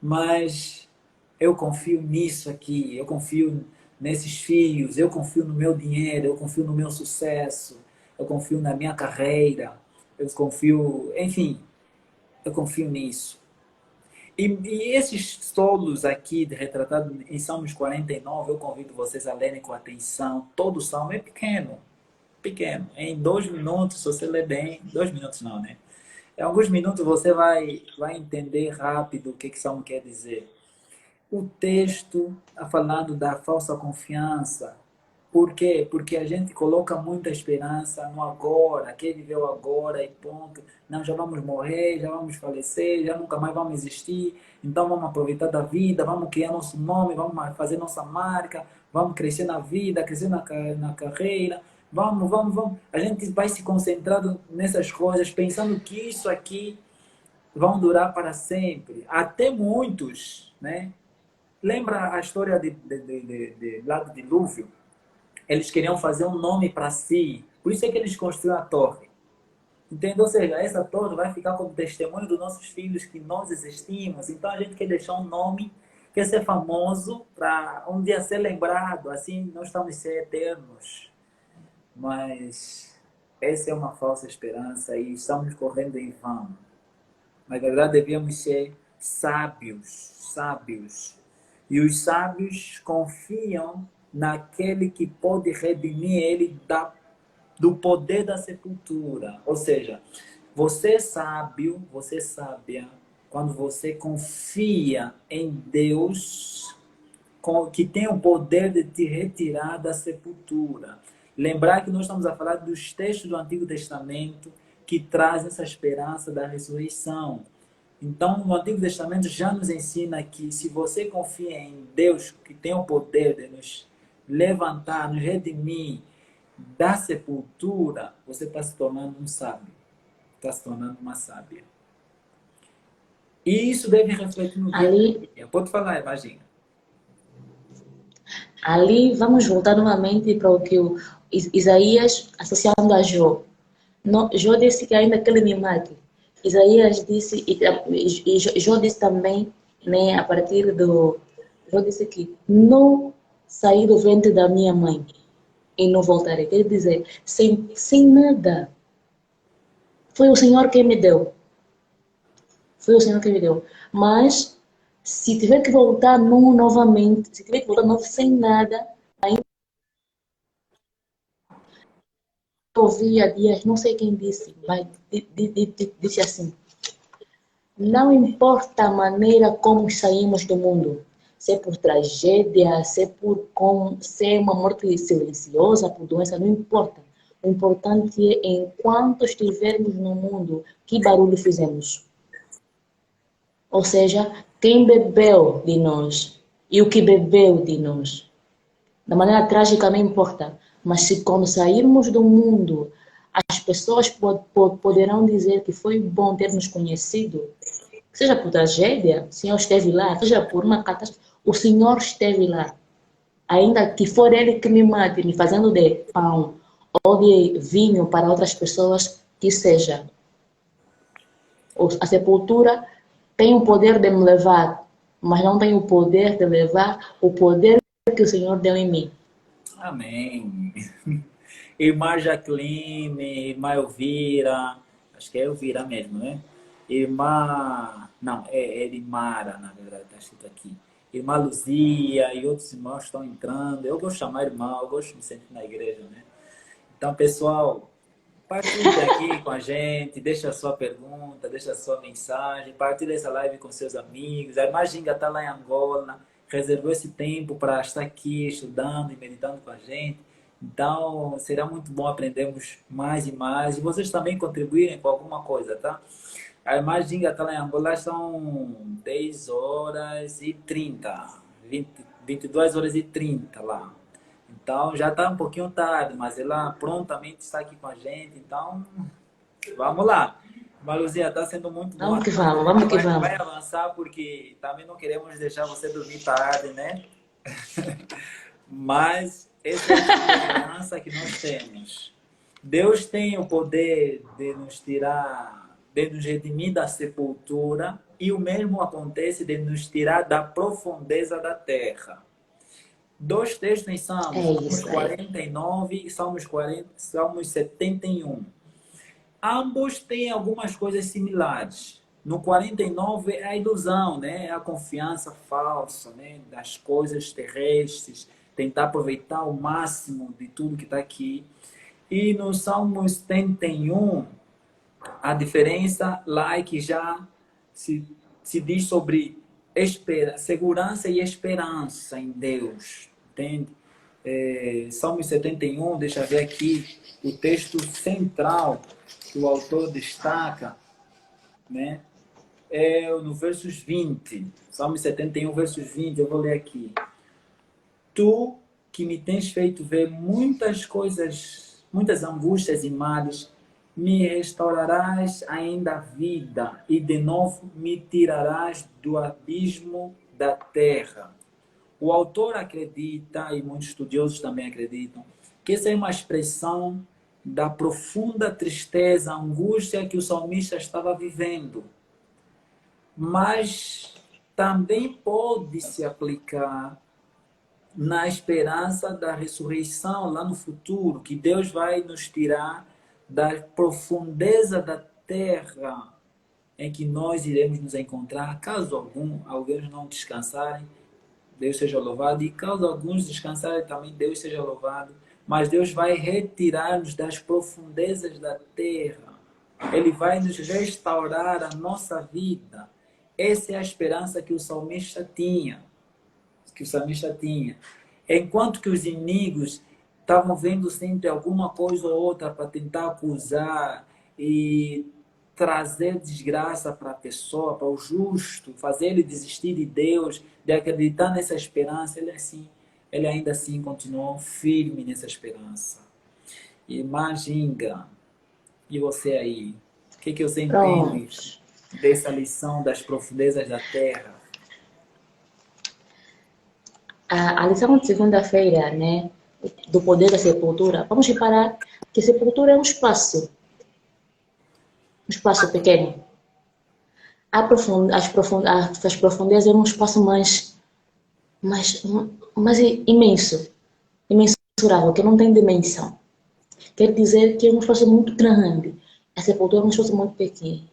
mas eu confio nisso aqui, eu confio nesses filhos, eu confio no meu dinheiro, eu confio no meu sucesso, eu confio na minha carreira, eu confio, enfim, eu confio nisso. E esses solos aqui, retratados em Salmos 49, eu convido vocês a lerem com atenção. Todo salmo é pequeno, pequeno. Em 2 minutos, se você ler bem, 2 minutos não, né? Em alguns minutos você vai entender rápido o que Salmo quer dizer. O texto está falando da falsa confiança. Por quê? Porque a gente coloca muita esperança no agora, quem viveu agora e ponto. Não, já vamos morrer, já vamos falecer, já nunca mais vamos existir. Então vamos aproveitar da vida, vamos criar nosso nome, vamos fazer nossa marca, vamos crescer na vida, crescer na carreira. Vamos. A gente vai se concentrando nessas coisas, pensando que isso aqui vão durar para sempre. Até muitos, né? Lembra a história lá do dilúvio? Eles queriam fazer um nome para si. Por isso é que eles construíram a torre. Entende? Ou seja, essa torre vai ficar como testemunho dos nossos filhos que nós existimos. Então a gente quer deixar um nome, quer ser famoso para um dia ser lembrado. Assim nós estamos ser eternos. Mas essa é uma falsa esperança e estamos correndo em vão. Na verdade, devíamos ser sábios, sábios. E os sábios confiam naquele que pode redimir ele do poder da sepultura. Ou seja, você é sábio, você é sábia, quando você confia em Deus que tem o poder de te retirar da sepultura. Lembrar que nós estamos a falar dos textos do Antigo Testamento que trazem essa esperança da ressurreição. Então, o Antigo Testamento já nos ensina que se você confia em Deus, que tem o poder de nos levantar, nos redimir da sepultura, você está se tornando um sábio, está se tornando uma sábia. E isso deve refletir no dia Ali, a dia. Pode falar, imagina. ali vamos voltar novamente para o que o Isaías associando a Jó. Jó disse que ainda que ele me mate. Isaías disse, e Jó disse também, né, a partir do. Jó disse que não saí do ventre da minha mãe e não voltarei. Quer dizer, sem nada. Foi o Senhor quem me deu. Foi o Senhor quem me deu. Mas, se tiver que voltar novamente, se tiver que voltar novo, sem nada, eu ouvi há dias, não sei quem disse, mas disse assim. Não importa a maneira como saímos do mundo, se é por tragédia, se é uma morte silenciosa, por doença, não importa. O importante é, enquanto estivermos no mundo, que barulho fizemos. Ou seja, quem bebeu de nós e o que bebeu de nós. Da maneira trágica não importa, mas se quando sairmos do mundo, as pessoas poderão dizer que foi bom ter nos conhecido, seja por tragédia, o Senhor esteve lá, seja por uma catástrofe, o Senhor esteve lá. Ainda que for Ele que me mate, me fazendo de pão ou de vinho para outras pessoas, que seja. A sepultura tem o poder de me levar, mas não tem o poder de levar o poder que o Senhor deu em mim. Amém. Irmã Jacqueline, irmã Elvira, acho que é Elvira mesmo, né? Irmã, não, é Elimara, na verdade, está escrito aqui. Irmã Luzia e outros irmãos estão entrando. Eu vou chamar irmão, eu gosto de me sentir na igreja, né? Então, pessoal, partilhe aqui com a gente, deixa a sua pergunta, deixa a sua mensagem, partilhe essa live com seus amigos. A irmã Ginga está lá em Angola, reservou esse tempo para estar aqui estudando e meditando com a gente. Então, será muito bom aprendermos mais e mais. E vocês também contribuírem com alguma coisa, tá? A irmã Ginga está lá em Angola, são 10 horas e 30, 22 horas e 30 lá. Então já está um pouquinho tarde, mas ela prontamente está aqui com a gente. Então, vamos lá. Maluzia, está sendo muito bom. Vamos que Mas a vamos, gente vamos que vai vamos. avançar porque também não queremos deixar você dormir tarde, né? Mas essa é a esperança que nós temos. Deus tem o poder de nos tirar, de nos redimir da sepultura, e o mesmo acontece de nos tirar da profundeza da terra. Dois textos em É Salmos, Salmos isso aí. 49 e Salmos 71. Ambos têm algumas coisas similares. No 49 é a ilusão, né? É a confiança falsa, né? Das coisas terrestres, tentar aproveitar o máximo de tudo que está aqui. E no Salmo 71, a diferença lá é que já se, se diz sobre segurança e esperança em Deus, entende? Salmo 71, deixa eu ver aqui, o texto central que o autor destaca, né? É no versos 20, Salmo 71, versos 20, eu vou ler aqui. Tu que me tens feito ver muitas coisas, muitas angústias e males, me restaurarás ainda a vida e de novo me tirarás do abismo da terra. O autor acredita, e muitos estudiosos também acreditam, que essa é uma expressão da profunda tristeza, angústia que o salmista estava vivendo. Mas também pode se aplicar na esperança da ressurreição lá no futuro, que Deus vai nos tirar da profundeza da terra em que nós iremos nos encontrar, caso alguns não descansarem, Deus seja louvado, e caso alguns descansarem também, Deus seja louvado, mas Deus vai retirar-nos das profundezas da terra, Ele vai nos restaurar a nossa vida. Essa é a esperança que o salmista tinha, Enquanto que os inimigos estavam vendo sempre alguma coisa ou outra para tentar acusar e trazer desgraça para a pessoa, para o justo, fazer ele desistir de Deus, de acreditar nessa esperança, ele ainda assim continuou firme nessa esperança. Imagina, e você aí, o que você entende Pronto. dessa lição das profundezas da terra? A lição de segunda-feira, né, do poder da sepultura, vamos reparar que sepultura é um espaço pequeno. As profundezas é um espaço mais, mais imenso, imensurável, que não tem dimensão. Quer dizer que é um espaço muito grande. A sepultura é um espaço muito pequeno.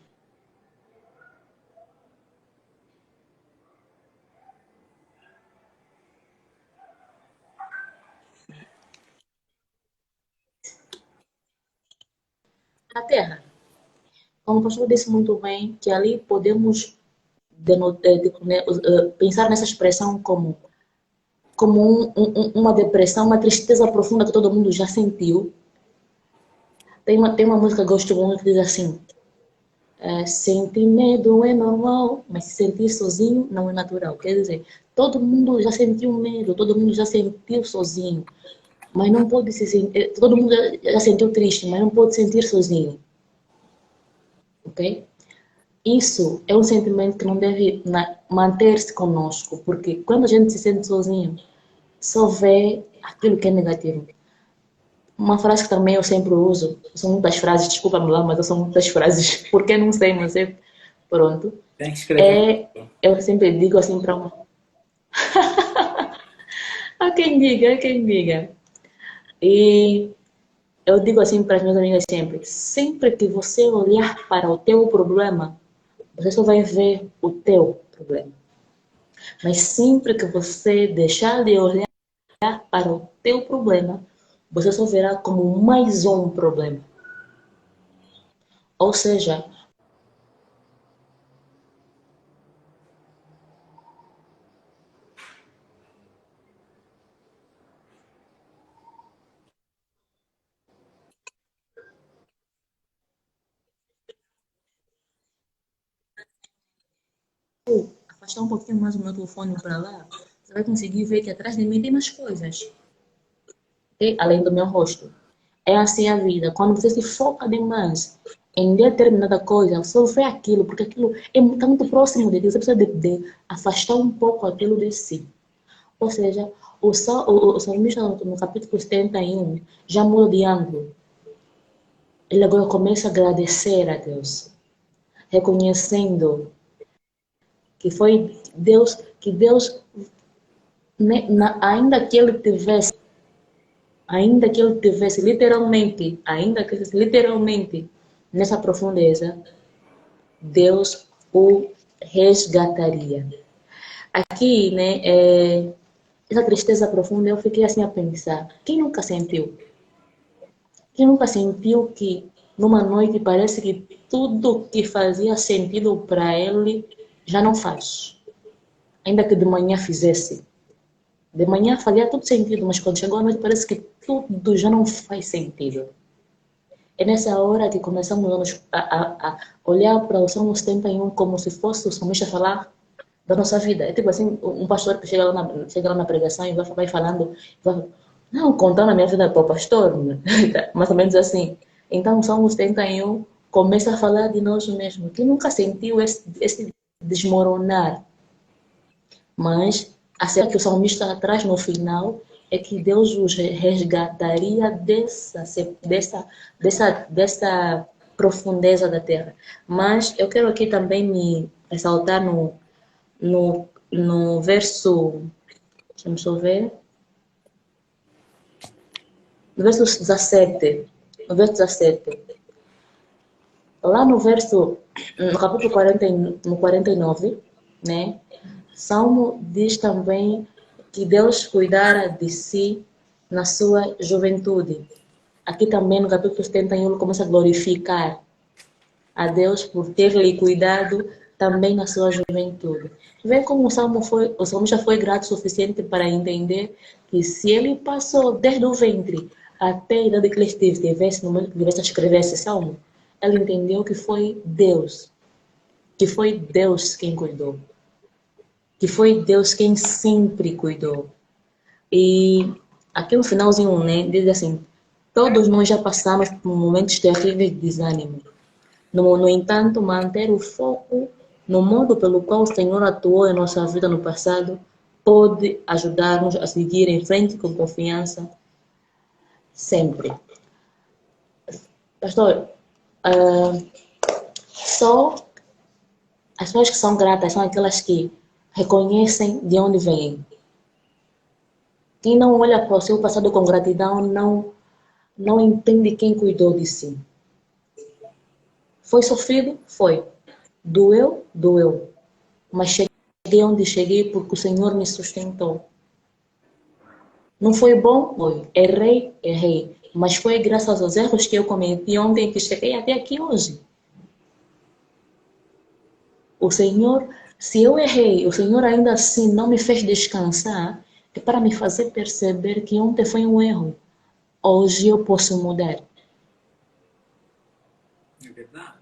A Terra, o pastor disse muito bem, que ali podemos pensar nessa expressão como uma depressão, uma tristeza profunda que todo mundo já sentiu. Tem uma música que eu gosto muito que diz assim: sentir medo é normal, mas se sentir sozinho não é natural. Quer dizer, todo mundo já sentiu medo, todo mundo já sentiu sozinho, mas não pode se sentir. Todo mundo já sentiu triste, mas não pode sentir sozinho. Ok? Isso é um sentimento que não deve manter-se conosco, porque quando a gente se sente sozinho, só vê aquilo que é negativo. Uma frase que também eu sempre uso, são muitas frases, desculpa-me lá, mas eu sou muitas frases, porque não sei, mas é pronto. Tem que escrever. Eu sempre digo assim para uma. Há quem diga, há quem diga. E eu digo assim para as minhas amigas sempre: sempre que você olhar para o teu problema, você só vai ver o teu problema. Mas sempre que você deixar de olhar para o teu problema, você só verá como mais um problema. Ou seja, afastar um pouquinho mais o meu telefone para lá, você vai conseguir ver que atrás de mim tem mais coisas, okay? Além do meu rosto. É assim a vida. Quando você se foca demais em determinada coisa, você só vê aquilo, porque aquilo está muito próximo de ti. Você precisa de afastar um pouco aquilo de si. Ou seja, o salmista no capítulo 71 já muda de ângulo. Ele agora começa a agradecer a Deus, reconhecendo que foi Deus, que Deus, ainda que ele tivesse literalmente, ainda que literalmente nessa profundeza, Deus o resgataria. Aqui, né, essa tristeza profunda, eu fiquei assim a pensar: quem nunca sentiu? Quem nunca sentiu que numa noite parece que tudo que fazia sentido para ele já não faz? Ainda que de manhã fizesse. De manhã fazia tudo sentido, mas quando chegou a noite parece que tudo já não faz sentido. É nessa hora que começamos a olhar para o Salmo 71 como se fosse o salmista falar da nossa vida. É tipo assim, um pastor que chega lá na pregação e vai falando, vai, não, contando a minha vida para o pastor, né? Mais ou menos assim. Então o Salmo 71 começa a falar de nós mesmos, que nunca sentiu esse desmoronar. Mas a cena que o salmista traz no final é que Deus os resgataria dessa profundeza da terra. Mas eu quero aqui também me ressaltar no verso, deixa-me só ver, no verso 17. No verso 17. Lá no capítulo 40, no 49, né? Salmo diz também que Deus cuidara de si na sua juventude. Aqui também no capítulo 71 ele começa a glorificar a Deus por ter lhe cuidado também na sua juventude. Vê como o Salmo já foi grato o suficiente para entender que se ele passou desde o ventre até a idade que ele estivesse no momento que ele escrever esse Salmo, ele entendeu que foi Deus quem cuidou, que foi Deus quem sempre cuidou. E aqui no finalzinho, né, diz assim: todos nós já passamos por momentos terríveis de desânimo. No entanto, manter o foco no modo pelo qual o Senhor atuou em nossa vida no passado pode ajudar-nos a seguir em frente com confiança sempre. Pastor, só as pessoas que são gratas são aquelas que reconhecem de onde vêm. Quem não olha para o seu passado com gratidão não entende quem cuidou de si. Foi sofrido? Foi. Doeu? Doeu. Mas cheguei onde cheguei porque o Senhor me sustentou. Não foi bom? Foi. Errei? Errei. Mas foi graças aos erros que eu cometi ontem que cheguei até aqui hoje. O Senhor, se eu errei, o Senhor ainda assim não me fez descansar, é para me fazer perceber que ontem foi um erro. Hoje eu posso mudar. É verdade.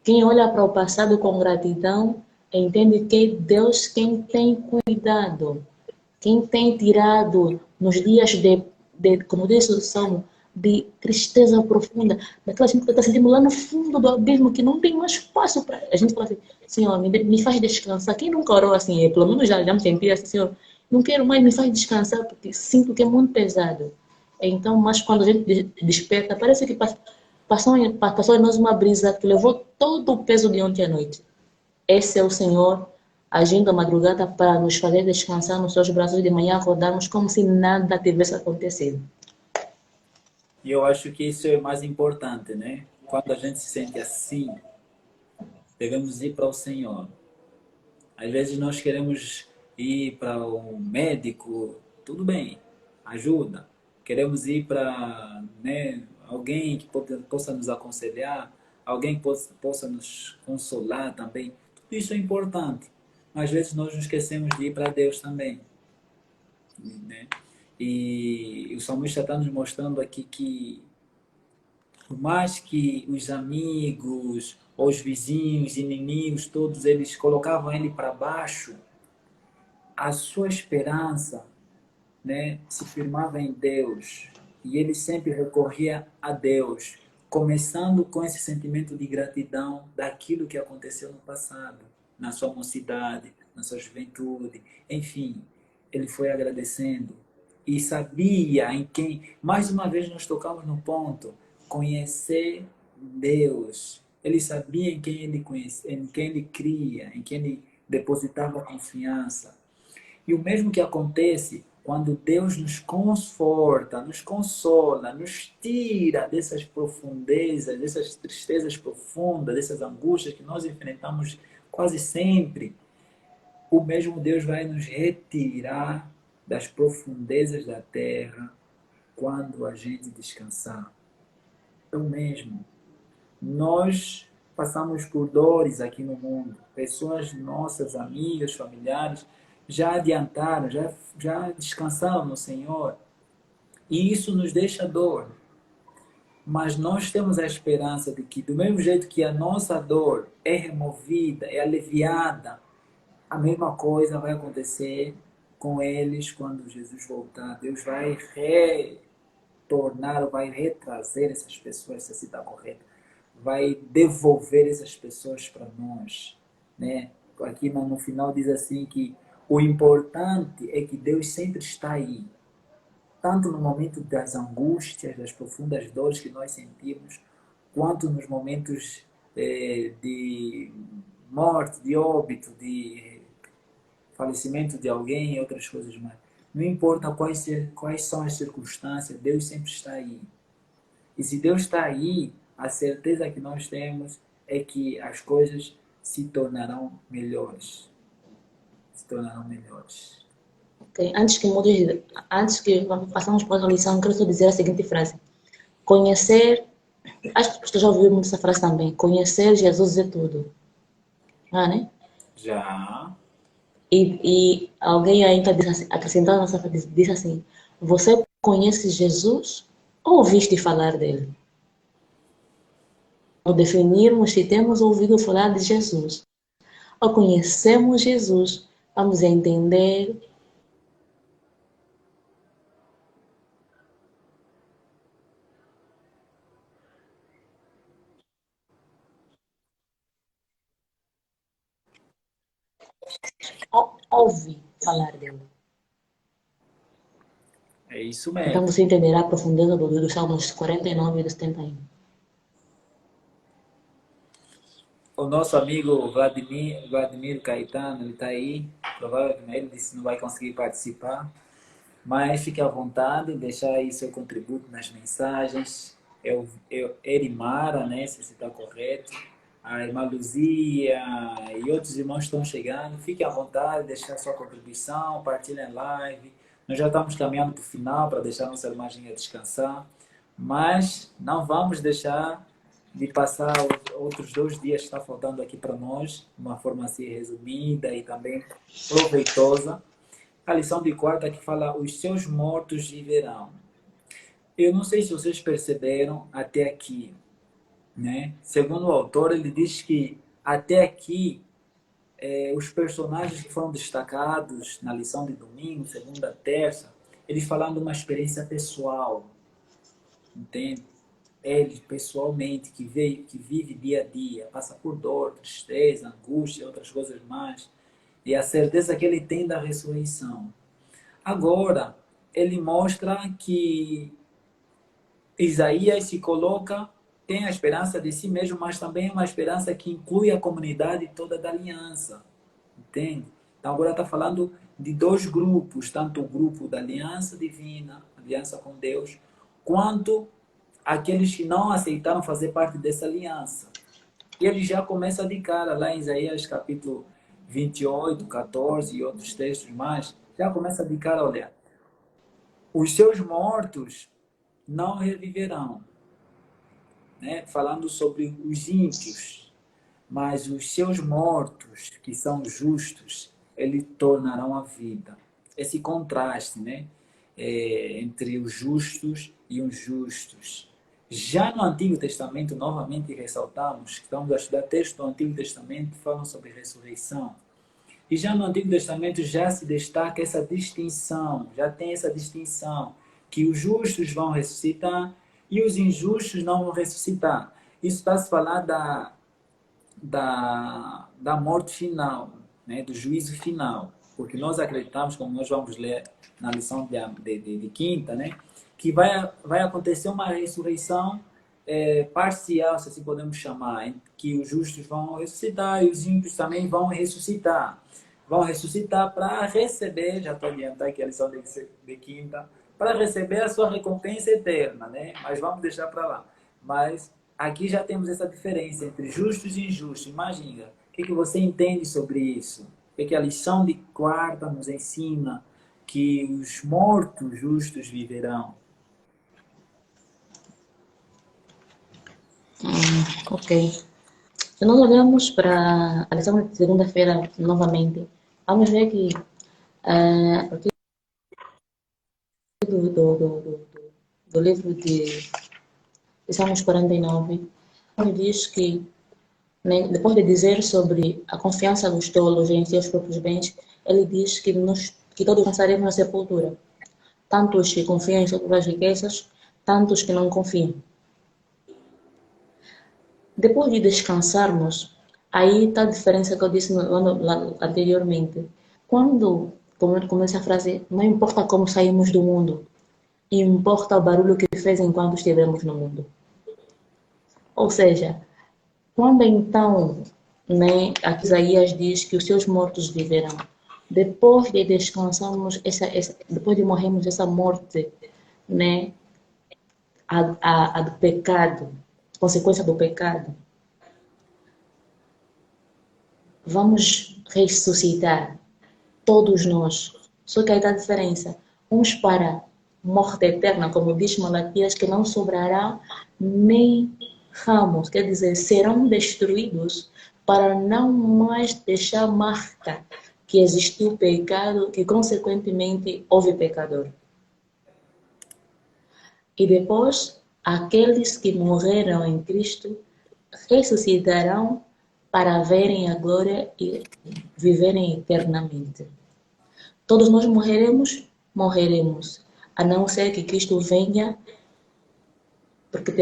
Quem olha para o passado com gratidão, entende que é Deus quem tem cuidado, quem tem tirado nos dias como diz o Salmo, de tristeza profunda, daquela gente que está sentindo lá no fundo do abismo, que não tem mais espaço para. A gente fala assim, Senhor, me faz descansar. Quem nunca orou assim? Pelo menos já me senti assim, Senhor, não quero mais, me faz descansar, porque sinto que é muito pesado. Então, mas quando a gente desperta, parece que passou em nós uma brisa que levou todo o peso de ontem à noite. Esse é o Senhor agindo à madrugada para nos fazer descansar nos seus braços de manhã, acordarmos como se nada tivesse acontecido. E eu acho que isso é o mais importante, né? Quando a gente se sente assim, devemos ir para o Senhor. Às vezes nós queremos ir para um médico, tudo bem, ajuda. Queremos ir para, né, alguém que possa nos aconselhar, alguém que possa nos consolar também. Tudo isso é importante. Mas às vezes nós nos esquecemos de ir para Deus também, né? E o salmista está nos mostrando aqui que por mais que os amigos, os vizinhos, inimigos, todos eles colocavam ele para baixo, a sua esperança, né, se firmava em Deus. E ele sempre recorria a Deus, começando com esse sentimento de gratidão daquilo que aconteceu no passado, na sua mocidade, na sua juventude, enfim, ele foi agradecendo e sabia em quem, mais uma vez nós tocamos no ponto, conhecer Deus. Ele sabia em quem ele conhecia, em quem ele cria, em quem ele depositava confiança. E o mesmo que acontece quando Deus nos conforta, nos consola, nos tira dessas profundezas, dessas tristezas profundas, dessas angústias que nós enfrentamos quase sempre. O mesmo Deus vai nos retirar das profundezas da terra quando a gente descansar. É o mesmo. Nós passamos por dores aqui no mundo. Pessoas nossas, amigas, familiares, já adiantaram, já descansaram no Senhor. E isso nos deixa dor. Mas nós temos a esperança de que, do mesmo jeito que a nossa dor é removida, é aliviada, a mesma coisa vai acontecer com eles quando Jesus voltar. Deus vai retornar, vai retrazer essas pessoas, se está correto, vai devolver essas pessoas para nós, né? Aqui no final diz assim que o importante é que Deus sempre está aí, tanto no momento das angústias, das profundas dores que nós sentimos, quanto nos momentos de morte, de óbito, de falecimento de alguém e outras coisas mais. Não importa quais são as circunstâncias, Deus sempre está aí. E se Deus está aí, a certeza que nós temos é que as coisas se tornarão melhores. Se tornarão melhores. Okay? Antes que passamos para a lição, quero só dizer a seguinte frase. Conhecer, acho que você já ouviu muito essa frase também, conhecer Jesus é tudo. Ah, né? Já. E alguém ainda disse assim, acrescentando nessa frase, disse assim, você conhece Jesus ou ouviste falar dele? Ao definirmos se temos ouvido falar de Jesus, ao conhecermos Jesus, vamos entender ouve falar dele. É isso Então mesmo. você entenderá a profundeza dos Salmos 49 e 71. O nosso amigo Vladimir Caetano, ele está aí. Provavelmente ele disse que não vai conseguir participar. Mas fique à vontade, deixar aí seu contributo nas mensagens. Erimara, né, se está correto. A irmã Luzia e outros irmãos estão chegando. Fique à vontade, deixar sua contribuição, partilhe a live. Nós já estamos caminhando para o final para deixar nossa irmãzinha descansar. Mas não vamos deixar de passar os outros 2 dias que está faltando aqui para nós, de uma forma assim resumida e também proveitosa. A lição de quarta que fala: os seus mortos viverão. Eu não sei se vocês perceberam até aqui, né? Segundo o autor, ele diz que até aqui os personagens que foram destacados na lição de domingo, segunda, terça, eles falaram de uma experiência pessoal, entende? Ele, pessoalmente, que vive dia a dia, passa por dor, tristeza, angústia, outras coisas mais, e a certeza que ele tem da ressurreição. Agora, ele mostra que Isaías se coloca, tem a esperança de si mesmo, mas também é uma esperança que inclui a comunidade toda da aliança, entende? Então agora está falando de 2 grupos, tanto o grupo da aliança divina, aliança com Deus, quanto aqueles que não aceitaram fazer parte dessa aliança. E ele já começa de cara, lá em Isaías capítulo 28, 14 e outros textos mais, já começa de cara, olha, os seus mortos não reviverão, né? Falando sobre os ímpios, mas os seus mortos, que são justos, eles tornarão a vida. Esse contraste, né? Entre os justos e os justos. Já no Antigo Testamento, novamente ressaltamos, que estamos a estudar textos do Antigo Testamento que falam sobre ressurreição. E já no Antigo Testamento já se destaca essa distinção, já tem essa distinção, que os justos vão ressuscitar e os injustos não vão ressuscitar. Isso está a se falar da morte final, né, do juízo final. Porque nós acreditamos, como nós vamos ler na lição de quinta, né, que vai acontecer uma ressurreição parcial, se assim podemos chamar, em que os justos vão ressuscitar e os ímpios também vão ressuscitar. Vão ressuscitar para receber, já estou adiantando aqui a lição de quinta, para receber a sua recompensa eterna, né? Mas vamos deixar para lá. Mas aqui já temos essa diferença entre justos e injustos. Imagina, o que você entende sobre isso? O que a lição de quarta nos ensina? Que os mortos justos viverão. Ok. Se nós olhamos para a lição de segunda-feira novamente, vamos ver que a partir do livro de Salmos 49, ele diz que, né, depois de dizer sobre a confiança dos tolos em seus próprios bens, ele diz que todos passaremos na sepultura. Tanto os que confiam em suas próprias riquezas, tanto os que não confiam. Depois de descansarmos, aí está a diferença que eu disse anteriormente. Quando começa a frase, não importa como saímos do mundo, importa o barulho que fez enquanto estivemos no mundo. Ou seja, quando então, né, aqui Isaías diz que os seus mortos viverão, depois de descansarmos, depois de morrermos essa morte, né, a do pecado, consequência do pecado, vamos ressuscitar, todos nós. Só que aí está a diferença. Uns para morte eterna, como diz Malaquias, que não sobrará nem ramos, quer dizer, serão destruídos para não mais deixar marca que existiu pecado, que consequentemente houve pecador. E depois, aqueles que morreram em Cristo ressuscitarão para verem a glória e viverem eternamente. Todos nós morreremos, a não ser que Cristo venha, porque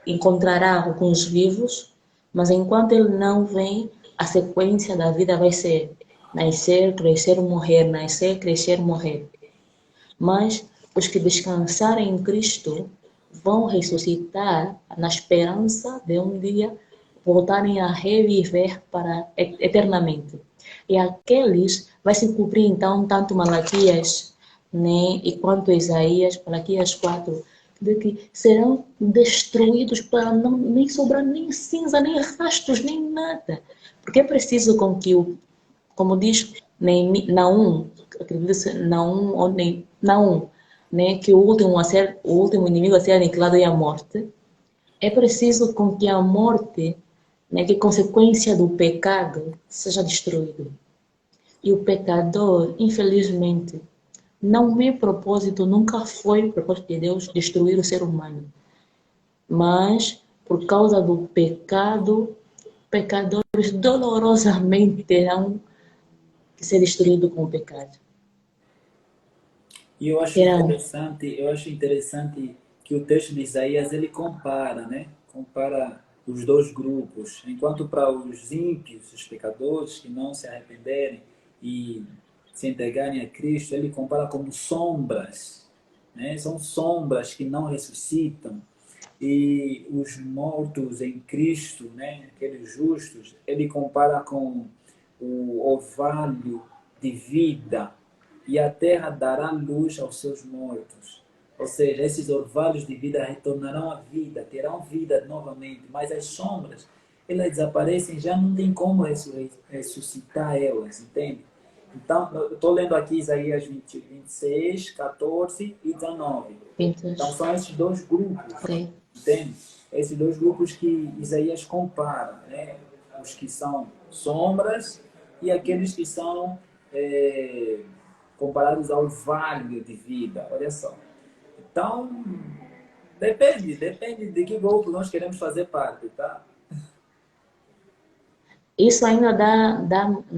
encontrará alguns vivos, mas enquanto ele não vem, a sequência da vida vai ser nascer, crescer, morrer, nascer, crescer, morrer. Mas os que descansarem em Cristo vão ressuscitar na esperança de um dia voltarem a reviver eternamente. E aqueles vai se cumprir então tanto Malaquias, né, e quanto Isaías, Malaquias 4, de que serão destruídos para não nem sobrar nem cinza, nem rastros, nem nada. Porque é preciso com que como diz Naum, acredito Naum ou Naum, né, que o último inimigo a ser aniquilado é a morte. É preciso com que a morte, né, que é consequência do pecado, seja destruído. E o pecador, infelizmente, não é propósito, nunca foi propósito de Deus destruir o ser humano. Mas, por causa do pecado, pecadores dolorosamente terão que ser destruídos com o pecado. E Terão. eu acho interessante que o texto de Isaías ele compara, né? Compara os dois grupos. Enquanto para os ímpios, os pecadores que não se arrependerem e se entregarem a Cristo, ele compara como sombras, né? São sombras que não ressuscitam. E os mortos em Cristo, né? Aqueles justos, ele compara com o orvalho de vida e a terra dará luz aos seus mortos. Ou seja, esses orvalhos de vida retornarão à vida, terão vida novamente, mas as sombras, elas desaparecem, já não tem como ressuscitar elas, entende? Então, eu estou lendo aqui Isaías 26, 14 e 19. Então, Pintos. são esses dois grupos, Ok. entende? Esses dois grupos que Isaías compara, né? Os que são sombras e aqueles que são comparados ao vale de vida. Olha só. Então, depende de que grupo nós queremos fazer parte, tá? Isso ainda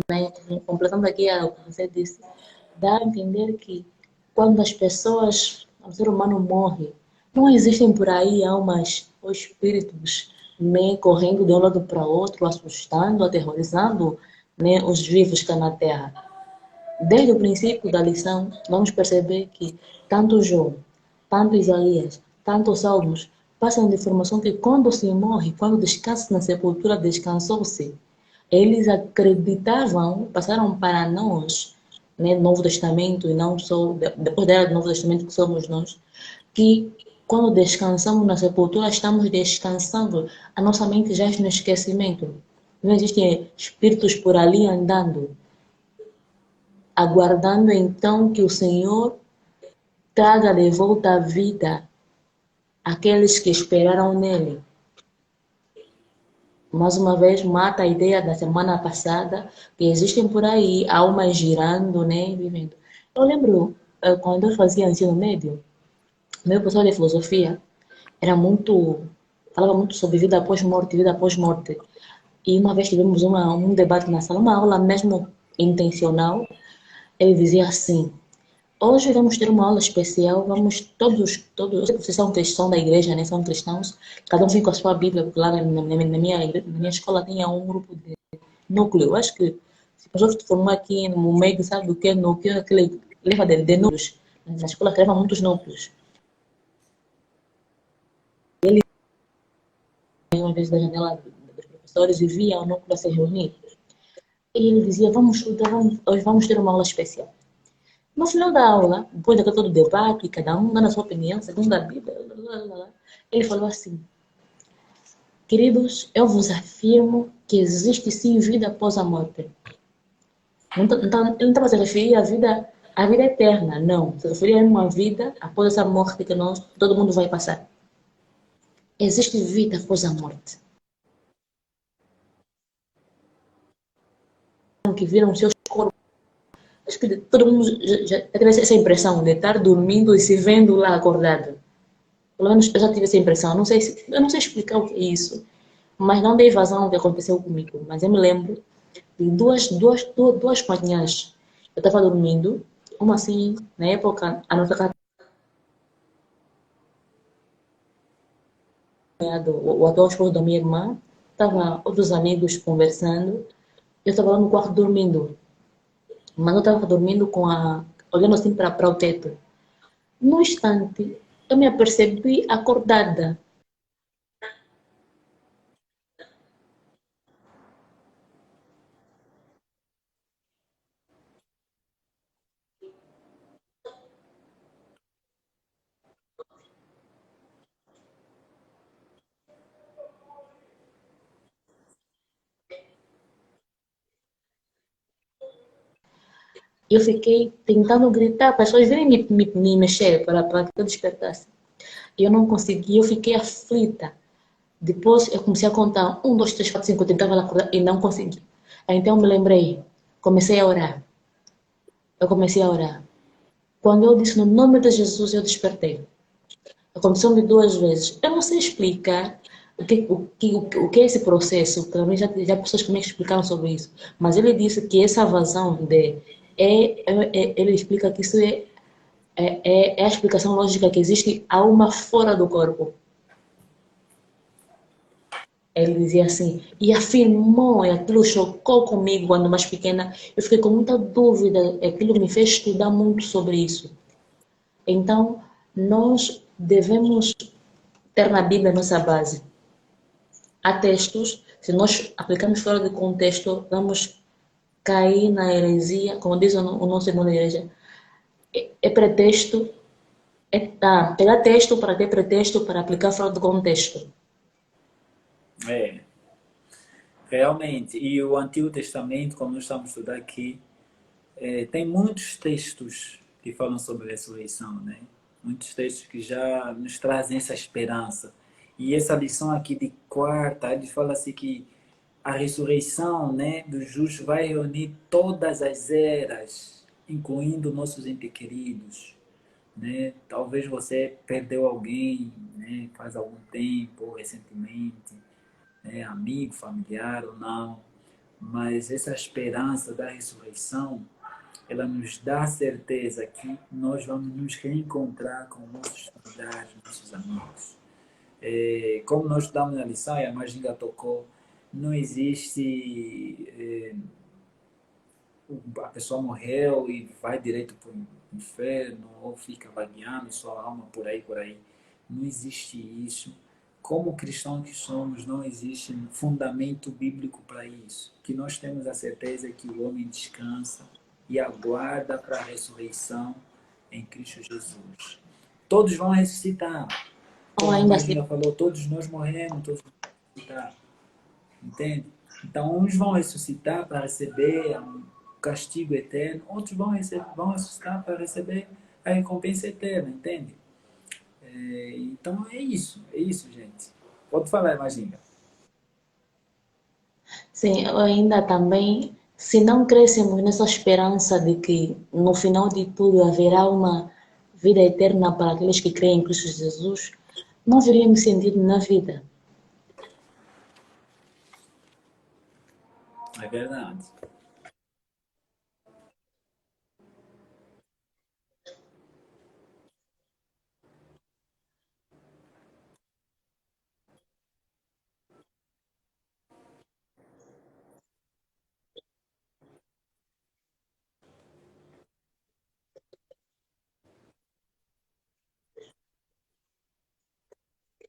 né, completando aqui o que você disse, dá a entender que quando as pessoas, o ser humano morre, não existem por aí almas ou espíritos né, correndo de um lado para outro, assustando, aterrorizando né, os vivos que estão na Terra. Desde o princípio da lição, vamos perceber que tanto João, tanto Isaías, tanto os Salmos passam de informação que quando se morre, quando descansa na sepultura, descansou-se. Eles acreditavam, passaram para nós, né, Novo Testamento, e não só, depois da era do Novo Testamento, que somos nós, que quando descansamos na sepultura, estamos descansando, a nossa mente já está no esquecimento. Não existem espíritos por ali andando, aguardando então que o Senhor traga de volta à vida aqueles que esperaram nele. Mais uma vez, mata a ideia da semana passada, que existem por aí almas girando, né, vivendo. Eu lembro, quando eu fazia ensino médio, meu professor de filosofia era muito, falava muito sobre vida após morte, vida após morte. E uma vez tivemos um debate na sala, uma aula mesmo intencional, ele dizia assim, hoje vamos ter uma aula especial, vamos todos, eu sei que vocês são cristãos da igreja, né, são cristãos, cada um vem com a sua Bíblia, porque lá na minha escola tinha um grupo de núcleo, acho que se a pessoa formar aqui no meio, sabe o que é núcleo, aquele leva de núcleos, na escola leva muitos núcleos. Uma vez da janela dos professores e via o núcleo a se reunir. E ele dizia, vamos estudar, hoje vamos ter uma aula especial. No final da aula, depois de todo o debate, cada um dando a sua opinião, segundo a Bíblia, ele falou assim, queridos, eu vos afirmo que existe sim vida após a morte. Ele não estava se referir à vida eterna, não. Se referia a uma vida após essa morte que todo mundo vai passar. Existe vida após a morte. Que viram seus corpos. Acho que todo mundo já teve essa impressão de estar dormindo e se vendo lá acordado. Pelo menos eu já tive essa impressão. Eu não sei explicar o que é isso, mas não dei vazão ao que aconteceu comigo. Mas eu me lembro de duas manhãs. Eu estava dormindo, uma assim, na época, a nossa casa, o atual esposo da minha irmã, estava outros amigos conversando. Eu estava lá no quarto dormindo, mas eu estava dormindo olhando assim para o teto. No instante, eu me apercebi acordada. Eu fiquei tentando gritar para as pessoas virem me mexer para que eu despertasse. Eu não consegui, eu fiquei aflita. Depois eu comecei a contar, 1, 2, 3, 4, 5, eu tentava acordar e não consegui. Então eu me lembrei, comecei a orar. Eu comecei a orar. Quando eu disse no nome de Jesus, eu despertei. Aconteceu-me 2 vezes. Eu não sei explicar o que é esse processo. Para mim, já pessoas que me explicaram sobre isso. Mas ele disse que essa vazão ele explica que isso é a explicação lógica que existe alma fora do corpo. Ele dizia assim, e afirmou, e aquilo chocou comigo quando mais pequena. Eu fiquei com muita dúvida, aquilo me fez estudar muito sobre isso. Então, nós devemos ter na Bíblia a nossa base. Há textos, se nós aplicarmos fora de contexto, vamos cair na heresia, como diz o nosso irmão da igreja. É pretexto, pegar texto para ter pretexto para aplicar fora do contexto. É, realmente. E o Antigo Testamento, como nós estamos estudando aqui, tem muitos textos que falam sobre a ressurreição, né? Muitos textos que já nos trazem essa esperança. E essa lição aqui de quarta, ele fala assim que a ressurreição, né, dos justos vai reunir todas as eras, incluindo nossos entes queridos, né? Talvez você perdeu alguém, né, faz algum tempo, ou recentemente, né, amigo, familiar ou não, mas essa esperança da ressurreição, ela nos dá a certeza que nós vamos nos reencontrar com nossos familiares, nossos amigos. Como nós estudamos na lição, e a Marginga tocou, não existe a pessoa morreu e vai direito para o inferno ou fica vagueando sua alma por aí, por aí. Não existe isso. Como cristãos que somos, não existe fundamento bíblico para isso. Que nós temos a certeza que o homem descansa e aguarda para a ressurreição em Cristo Jesus. Todos vão ressuscitar. Ou Como a ainda assim, Marginha falou, todos nós morremos, todos vão ressuscitar. Entende? Então, uns vão ressuscitar para receber um castigo eterno, outros vão ressuscitar para receber a recompensa eterna, entende? Então, é isso, gente. Pode falar, imagina. sim, ainda também, se não crescemos nessa esperança de que no final de tudo haverá uma vida eterna para aqueles que creem em Cristo Jesus, não veríamos sentido na vida. É verdade.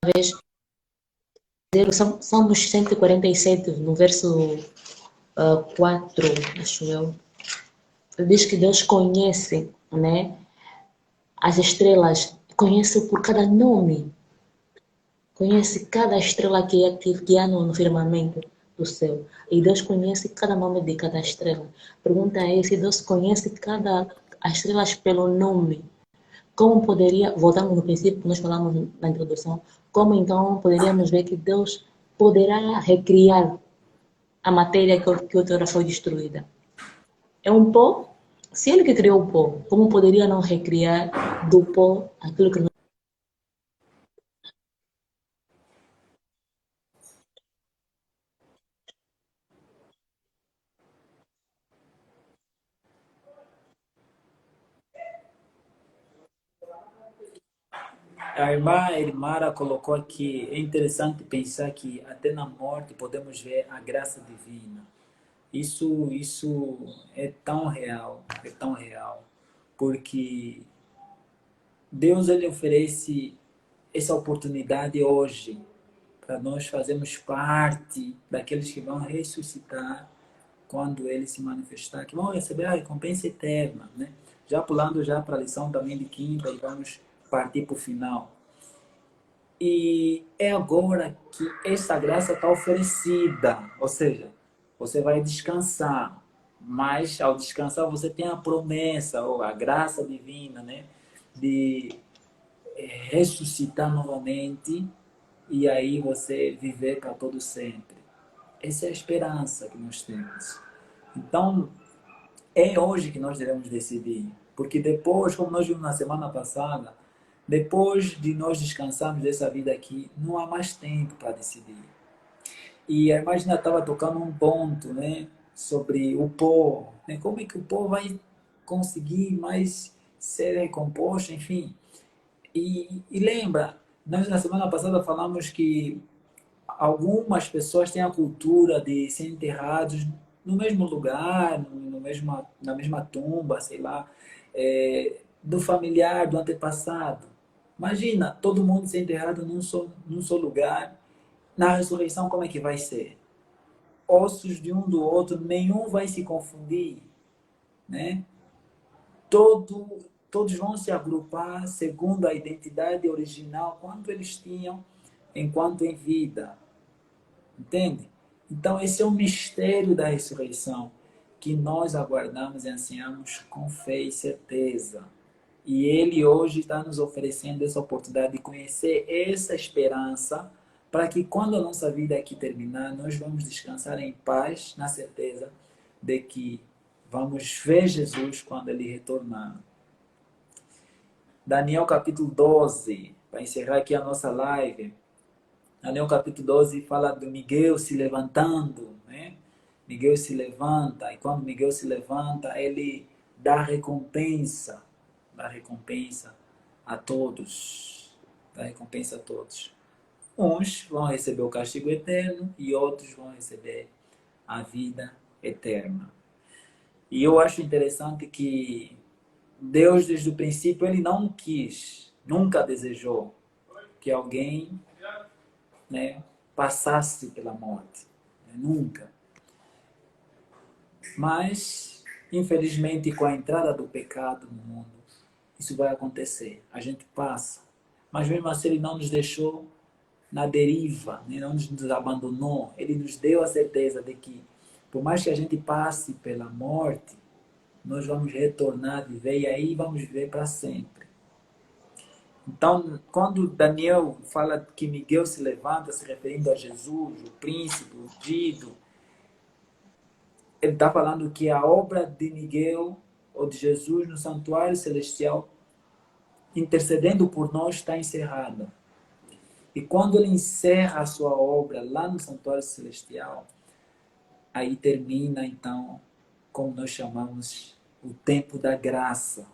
Talvez, Salmos 147, no verso 4, acho eu, diz que Deus conhece, né, as estrelas, conhece por cada nome, conhece cada estrela que há no firmamento do céu. E Deus conhece cada nome de cada estrela. Pergunta é se Deus conhece as estrelas pelo nome. Como poderia, voltamos no princípio que nós falamos na introdução, como então poderíamos ver que Deus poderá recriar a matéria que outrora foi destruída? É um pó? Se ele que criou o pó, como poderia não recriar do pó aquilo que não... A irmã Elimara colocou aqui, é interessante pensar que até na morte podemos ver a graça divina. Isso é tão real, porque Deus ele oferece essa oportunidade hoje para nós fazermos parte daqueles que vão ressuscitar quando ele se manifestar, que vão receber a recompensa eterna, né? Já pulando já para a lição também de quinta e vamos partir para o final. E é agora que essa graça está oferecida, ou seja, você vai descansar, mas ao descansar você tem a promessa ou a graça divina, né, de ressuscitar novamente e aí você viver para todo sempre. Essa é a esperança que nós temos. Então, é hoje que nós devemos decidir. Porque depois, como nós vimos na semana passada, depois de nós descansarmos dessa vida aqui, não há mais tempo para decidir. E a imagina estava tocando um ponto, né, sobre o pó, né, como é que o pó vai conseguir mais ser recomposto, enfim. E lembra, nós na semana passada falamos que algumas pessoas têm a cultura de ser enterrados no mesmo lugar, na mesma tumba, sei lá, do familiar, do antepassado. Imagina, todo mundo ser enterrado num só lugar. Na ressurreição, como é que vai ser? Ossos de um do outro, nenhum vai se confundir, né? Todos vão se agrupar segundo a identidade original, quanto eles tinham enquanto em vida. Entende? Então, esse é o mistério da ressurreição, que nós aguardamos e ansiamos com fé e certeza. E Ele hoje está nos oferecendo essa oportunidade de conhecer essa esperança, para que quando a nossa vida aqui terminar, nós vamos descansar em paz, na certeza de que vamos ver Jesus quando Ele retornar. Daniel capítulo 12, para encerrar aqui a nossa live. Daniel capítulo 12 fala de Miguel se levantando, né? Miguel se levanta, e quando Miguel se levanta, ele dá recompensa a todos, dá recompensa a todos. Uns vão receber o castigo eterno e outros vão receber a vida eterna. E eu acho interessante que Deus, desde o princípio, ele não quis, nunca desejou que alguém, né, passasse pela morte. Nunca. Mas, infelizmente, com a entrada do pecado no mundo, isso vai acontecer. A gente passa. Mas mesmo assim, Ele não nos deixou na deriva, né? Não nos abandonou. Ele nos deu a certeza de que, por mais que a gente passe pela morte, nós vamos retornar a viver e aí vamos viver para sempre. Então, quando Daniel fala que Miguel se levanta, se referindo a Jesus, o príncipe, o ungido, ele está falando que a obra de Miguel, ou de Jesus no santuário celestial, intercedendo por nós, está encerrada. E quando ele encerra a sua obra lá no santuário celestial, aí termina, então, como nós chamamos, o tempo da graça,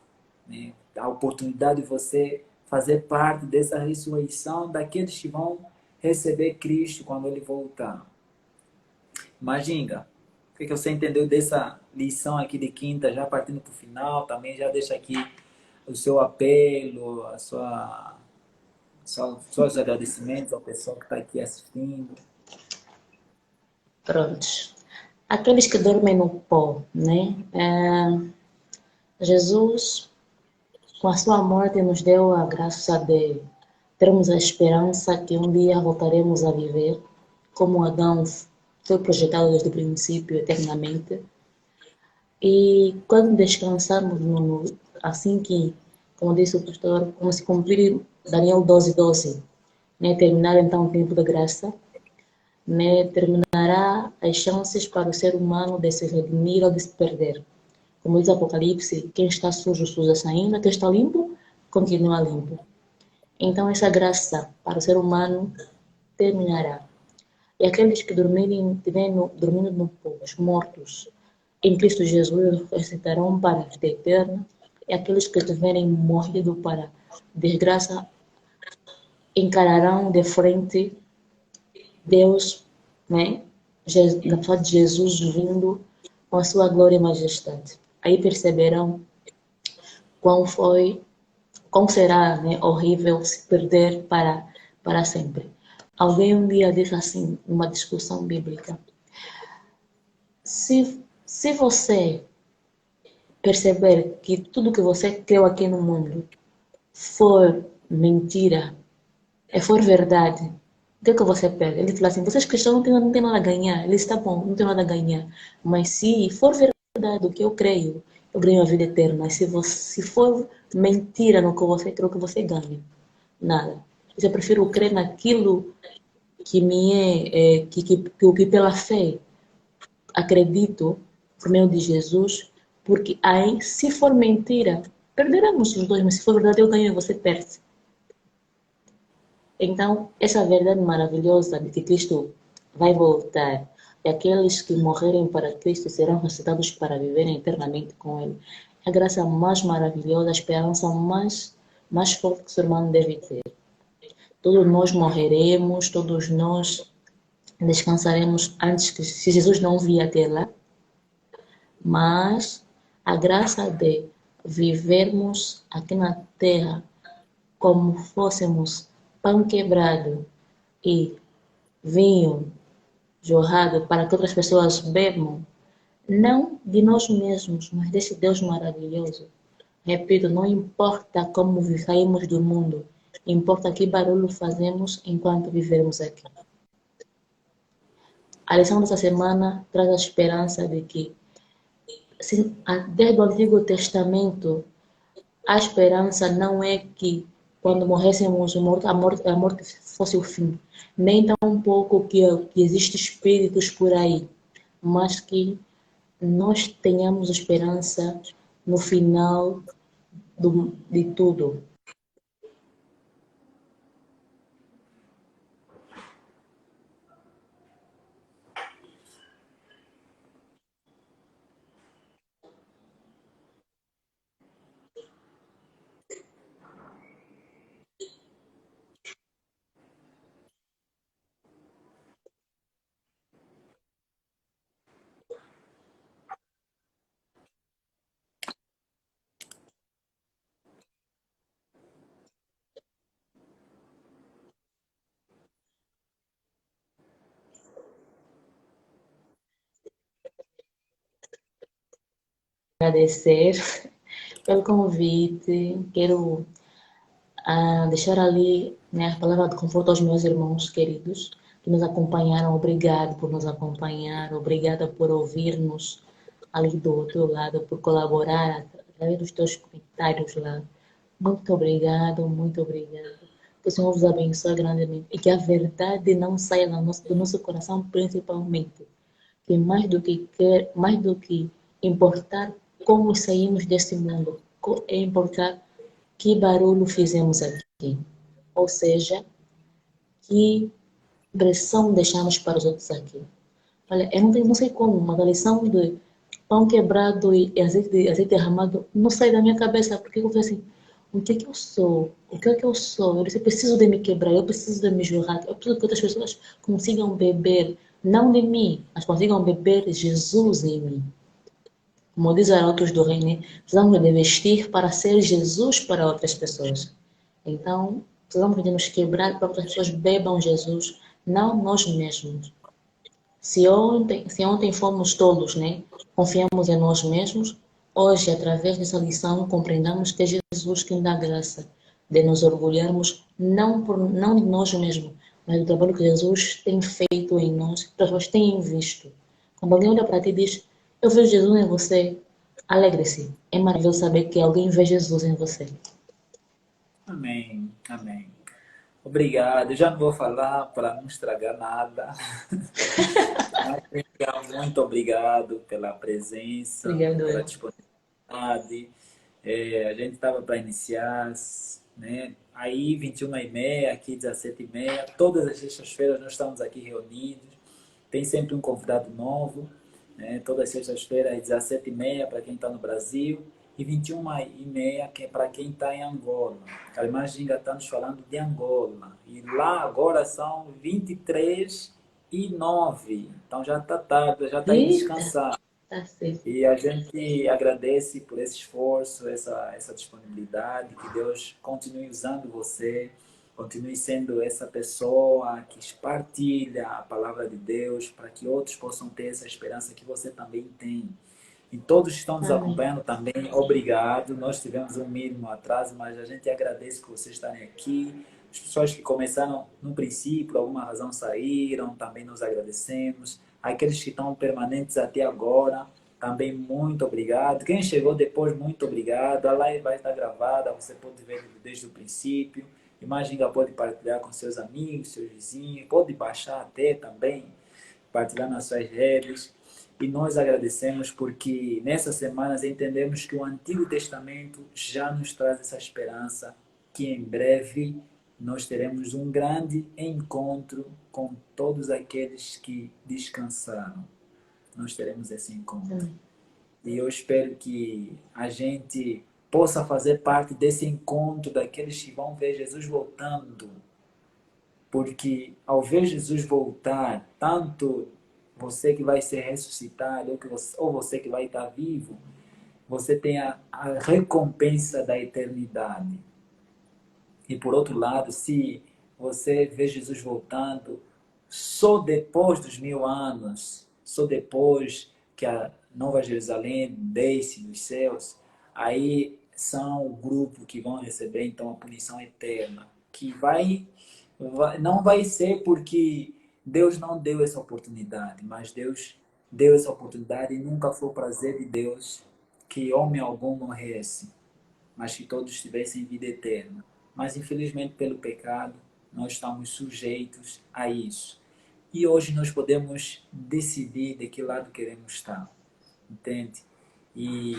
né? A oportunidade de você fazer parte dessa ressurreição daqueles que vão receber Cristo quando Ele voltar. Imagina, o que você entendeu dessa lição aqui de quinta, já partindo para o final, também já deixa aqui o seu apelo, seus agradecimentos ao pessoal que está aqui assistindo. Prontos. Aqueles que dormem no pó, né? Jesus, com a sua morte, nos deu a graça de termos a esperança que um dia voltaremos a viver, como Adão foi projetado desde o princípio, eternamente. E quando descansarmos, assim que, como disse o pastor, como se cumprir Daniel 12:12, né? Terminar então o tempo da graça, né? Terminará as chances para o ser humano de se redimir ou de se perder. Como diz o Apocalipse, quem está sujo, suja ainda, quem está limpo, continua limpo. Então essa graça para o ser humano terminará. E aqueles que estiverem dormindo no pó, os mortos, em Cristo Jesus, ressuscitarão para a vida eterna. E aqueles que tiverem morrido para desgraça, encararão de frente Deus, né? Na pessoa de Jesus vindo com a sua glória e majestade. Aí perceberão como será, né, horrível se perder para sempre. Alguém um dia disse assim, numa discussão bíblica, se você perceber que tudo que você creu aqui no mundo for mentira, for verdade, o que é que você pega? Ele fala assim, vocês cristãos não têm nada a ganhar. Ele está bom, não tem nada a ganhar. Mas se for verdade o que eu ganho a vida eterna. Se for mentira no que você crê, o que você ganha? Nada. Eu prefiro crer naquilo que me que pela fé acredito por meio de Jesus, porque aí, se for mentira, perderemos os dois, mas se for verdade, eu ganho e você perde. Então, essa verdade maravilhosa de que Cristo vai voltar e aqueles que morrerem para Cristo serão ressuscitados para viverem eternamente com Ele, é a graça mais maravilhosa, a esperança mais forte que o ser humano deve ter. Todos nós morreremos, todos nós descansaremos antes que, se Jesus não vier até lá, mas a graça de vivermos aqui na terra como fôssemos pão quebrado e vinho jorrado para que outras pessoas bebam, não de nós mesmos, mas desse Deus maravilhoso. Repito, não importa como saímos do mundo, importa que barulho fazemos enquanto vivemos aqui. A lição dessa semana traz a esperança de que, desde o Antigo Testamento, a esperança não é que quando morrêssemos, a morte fosse o fim, nem tampouco que existem espíritos por aí, mas que nós tenhamos esperança no final de tudo. Agradecer pelo convite, quero deixar ali, né, a palavra de conforto aos meus irmãos queridos que nos acompanharam. Obrigado por nos acompanhar, obrigada por ouvir-nos ali do outro lado, por colaborar através dos teus comentários lá. Muito obrigado, muito obrigado. Que o Senhor vos abençoe grandemente e que a verdade não saia do nosso coração, principalmente. Que mais do que importar como saímos deste mundo, é importar que barulho fizemos aqui. Ou seja, que impressão deixamos para os outros aqui. Olha, eu não sei como, mas a lição de pão quebrado e azeite derramado não sai da minha cabeça, porque eu falei assim, o que é que eu sou? O que é que eu sou? Eu disse, eu preciso de me quebrar, eu preciso de me jorrar, eu preciso que outras pessoas consigam beber, não de mim, mas consigam beber Jesus em mim. Como diz Arautos do Reino, precisamos de vestir para ser Jesus para outras pessoas. Então, precisamos de nos quebrar para que outras pessoas bebam Jesus, não nós mesmos. Se ontem fomos todos, né, confiamos em nós mesmos, hoje, através dessa lição, compreendamos que é Jesus quem dá graça de nos orgulharmos, não de nós mesmos, mas do trabalho que Jesus tem feito em nós, que as pessoas têm visto. Quando alguém olha para ti e diz, eu vejo Jesus em você, alegre-se. É maravilhoso saber que alguém vê Jesus em você. Amém, amém. Obrigado. Eu já não vou falar para não estragar nada. Mas, muito obrigado pela presença, Obrigada, pela eu. disponibilidade. A gente estava para iniciar, né? Aí 21h30, aqui 17h30, todas as sextas-feiras nós estamos aqui reunidos. Tem sempre um convidado novo, né? Todas as sextas-feiras às 17h30 para quem está no Brasil e 21h30 que é para quem está em Angola. A imagem ainda está nos falando de Angola. E lá agora são 23h09. Então já está tarde, já está indo Eita, descansar. tá certo. E a gente agradece por esse esforço, essa disponibilidade, que Deus continue usando você, continue sendo essa pessoa que partilha a palavra de Deus, para que outros possam ter essa esperança que você também tem. E todos que estão nos Amém. acompanhando também, obrigado. Nós tivemos um mínimo atraso, mas a gente agradece por vocês estarem aqui. As pessoas que começaram no princípio, por alguma razão saíram, também nos agradecemos. Aqueles que estão permanentes até agora, também muito obrigado. Quem chegou depois, muito obrigado. A live vai estar gravada, você pode ver desde o princípio. Imagina, pode partilhar com seus amigos, seus vizinhos, pode baixar até também, partilhar nas suas redes. E nós agradecemos porque nessas semanas entendemos que o Antigo Testamento já nos traz essa esperança que em breve nós teremos um grande encontro com todos aqueles que descansaram. Nós teremos esse encontro. E eu espero que a gente possa fazer parte desse encontro daqueles que vão ver Jesus voltando. Porque ao ver Jesus voltar, tanto você que vai ser ressuscitado ou você que vai estar vivo, você tem a recompensa da eternidade. E por outro lado, se você vê Jesus voltando, só depois dos 1000 anos, só depois que a Nova Jerusalém desce dos céus, aí são o grupo que vão receber então a punição eterna, que não vai ser porque Deus não deu essa oportunidade, mas Deus deu essa oportunidade e nunca foi o prazer de Deus que homem algum morresse, mas que todos tivessem vida eterna. Mas infelizmente pelo pecado nós estamos sujeitos a isso. E hoje nós podemos decidir de que lado queremos estar, entende? E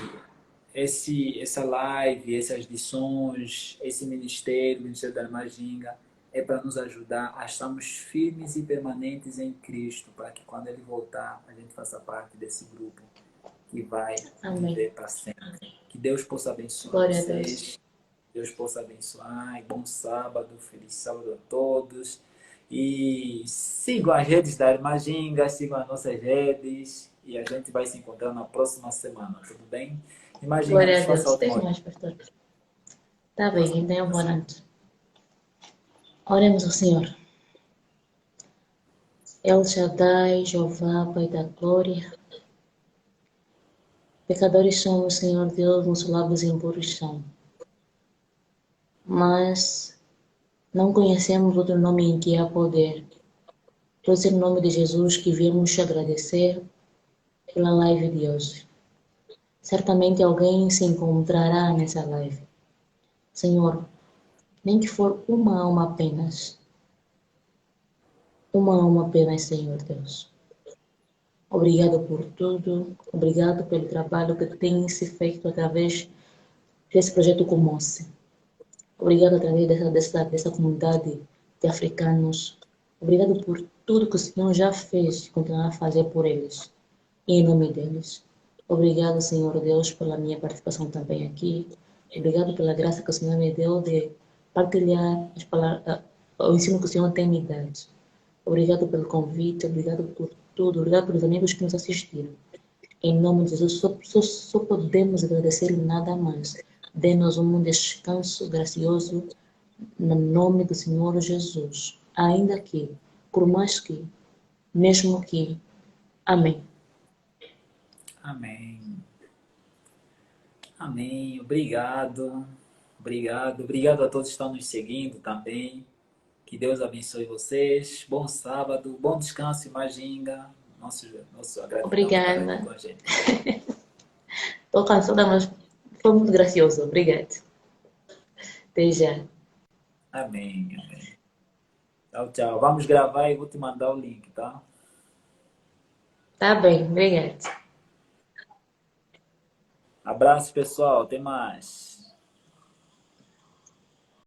essa live, essas lições, esse ministério, o Ministério da Majinga, é para nos ajudar a estarmos firmes e permanentes em Cristo, para que quando Ele voltar, a gente faça parte desse grupo que vai Amém. viver para sempre. Que Deus possa abençoar Glória a Deus. vocês. Deus possa abençoar. E bom sábado, feliz sábado a todos. E sigam as redes da Irmãginga, sigam as nossas redes. E a gente vai se encontrar na próxima semana, tudo bem? Imagina, Glória nos a faça a Deus. última Deixa oração. mais, pastor. Está bem, então boa noite. Oremos ao Senhor. El Shaddai, Jeová, Pai da Glória. Pecadores somos, Senhor Deus, nossos lábios impuros são. Mas não conhecemos outro nome em que há poder. Pois é no nome de Jesus que viemos te agradecer pela live de hoje. Certamente alguém se encontrará nessa live. Senhor, nem que for uma alma apenas. Uma alma apenas, Senhor Deus. Obrigado por tudo. Obrigado pelo trabalho que tem se feito através desse projeto Comoce. Obrigado através dessa comunidade de africanos. Obrigado por tudo que o Senhor já fez e continuará a fazer por eles. Em nome deles. Obrigado, Senhor Deus, pela minha participação também aqui. Obrigado pela graça que o Senhor me deu de partilhar as palavras, o ensino que o Senhor tem me dado. Obrigado pelo convite, obrigado por tudo, obrigado pelos amigos que nos assistiram. Em nome de Jesus, só podemos agradecer e nada mais. Dê-nos um descanso gracioso no nome do Senhor Jesus. Ainda que, por mais que, mesmo que. Amém. Amém. Amém. Obrigado. Obrigado. Obrigado a todos que estão nos seguindo também. Que Deus abençoe vocês. Bom sábado, bom descanso, Imajinga. Nossa gratidão por estar aqui Obrigada. com a gente. Estou cansada, mas foi muito gracioso. Obrigada. Até já. Amém, amém. Tchau, tchau. Vamos gravar e vou te mandar o link, tá? Tá bem, obrigada. Abraço, pessoal. Até mais.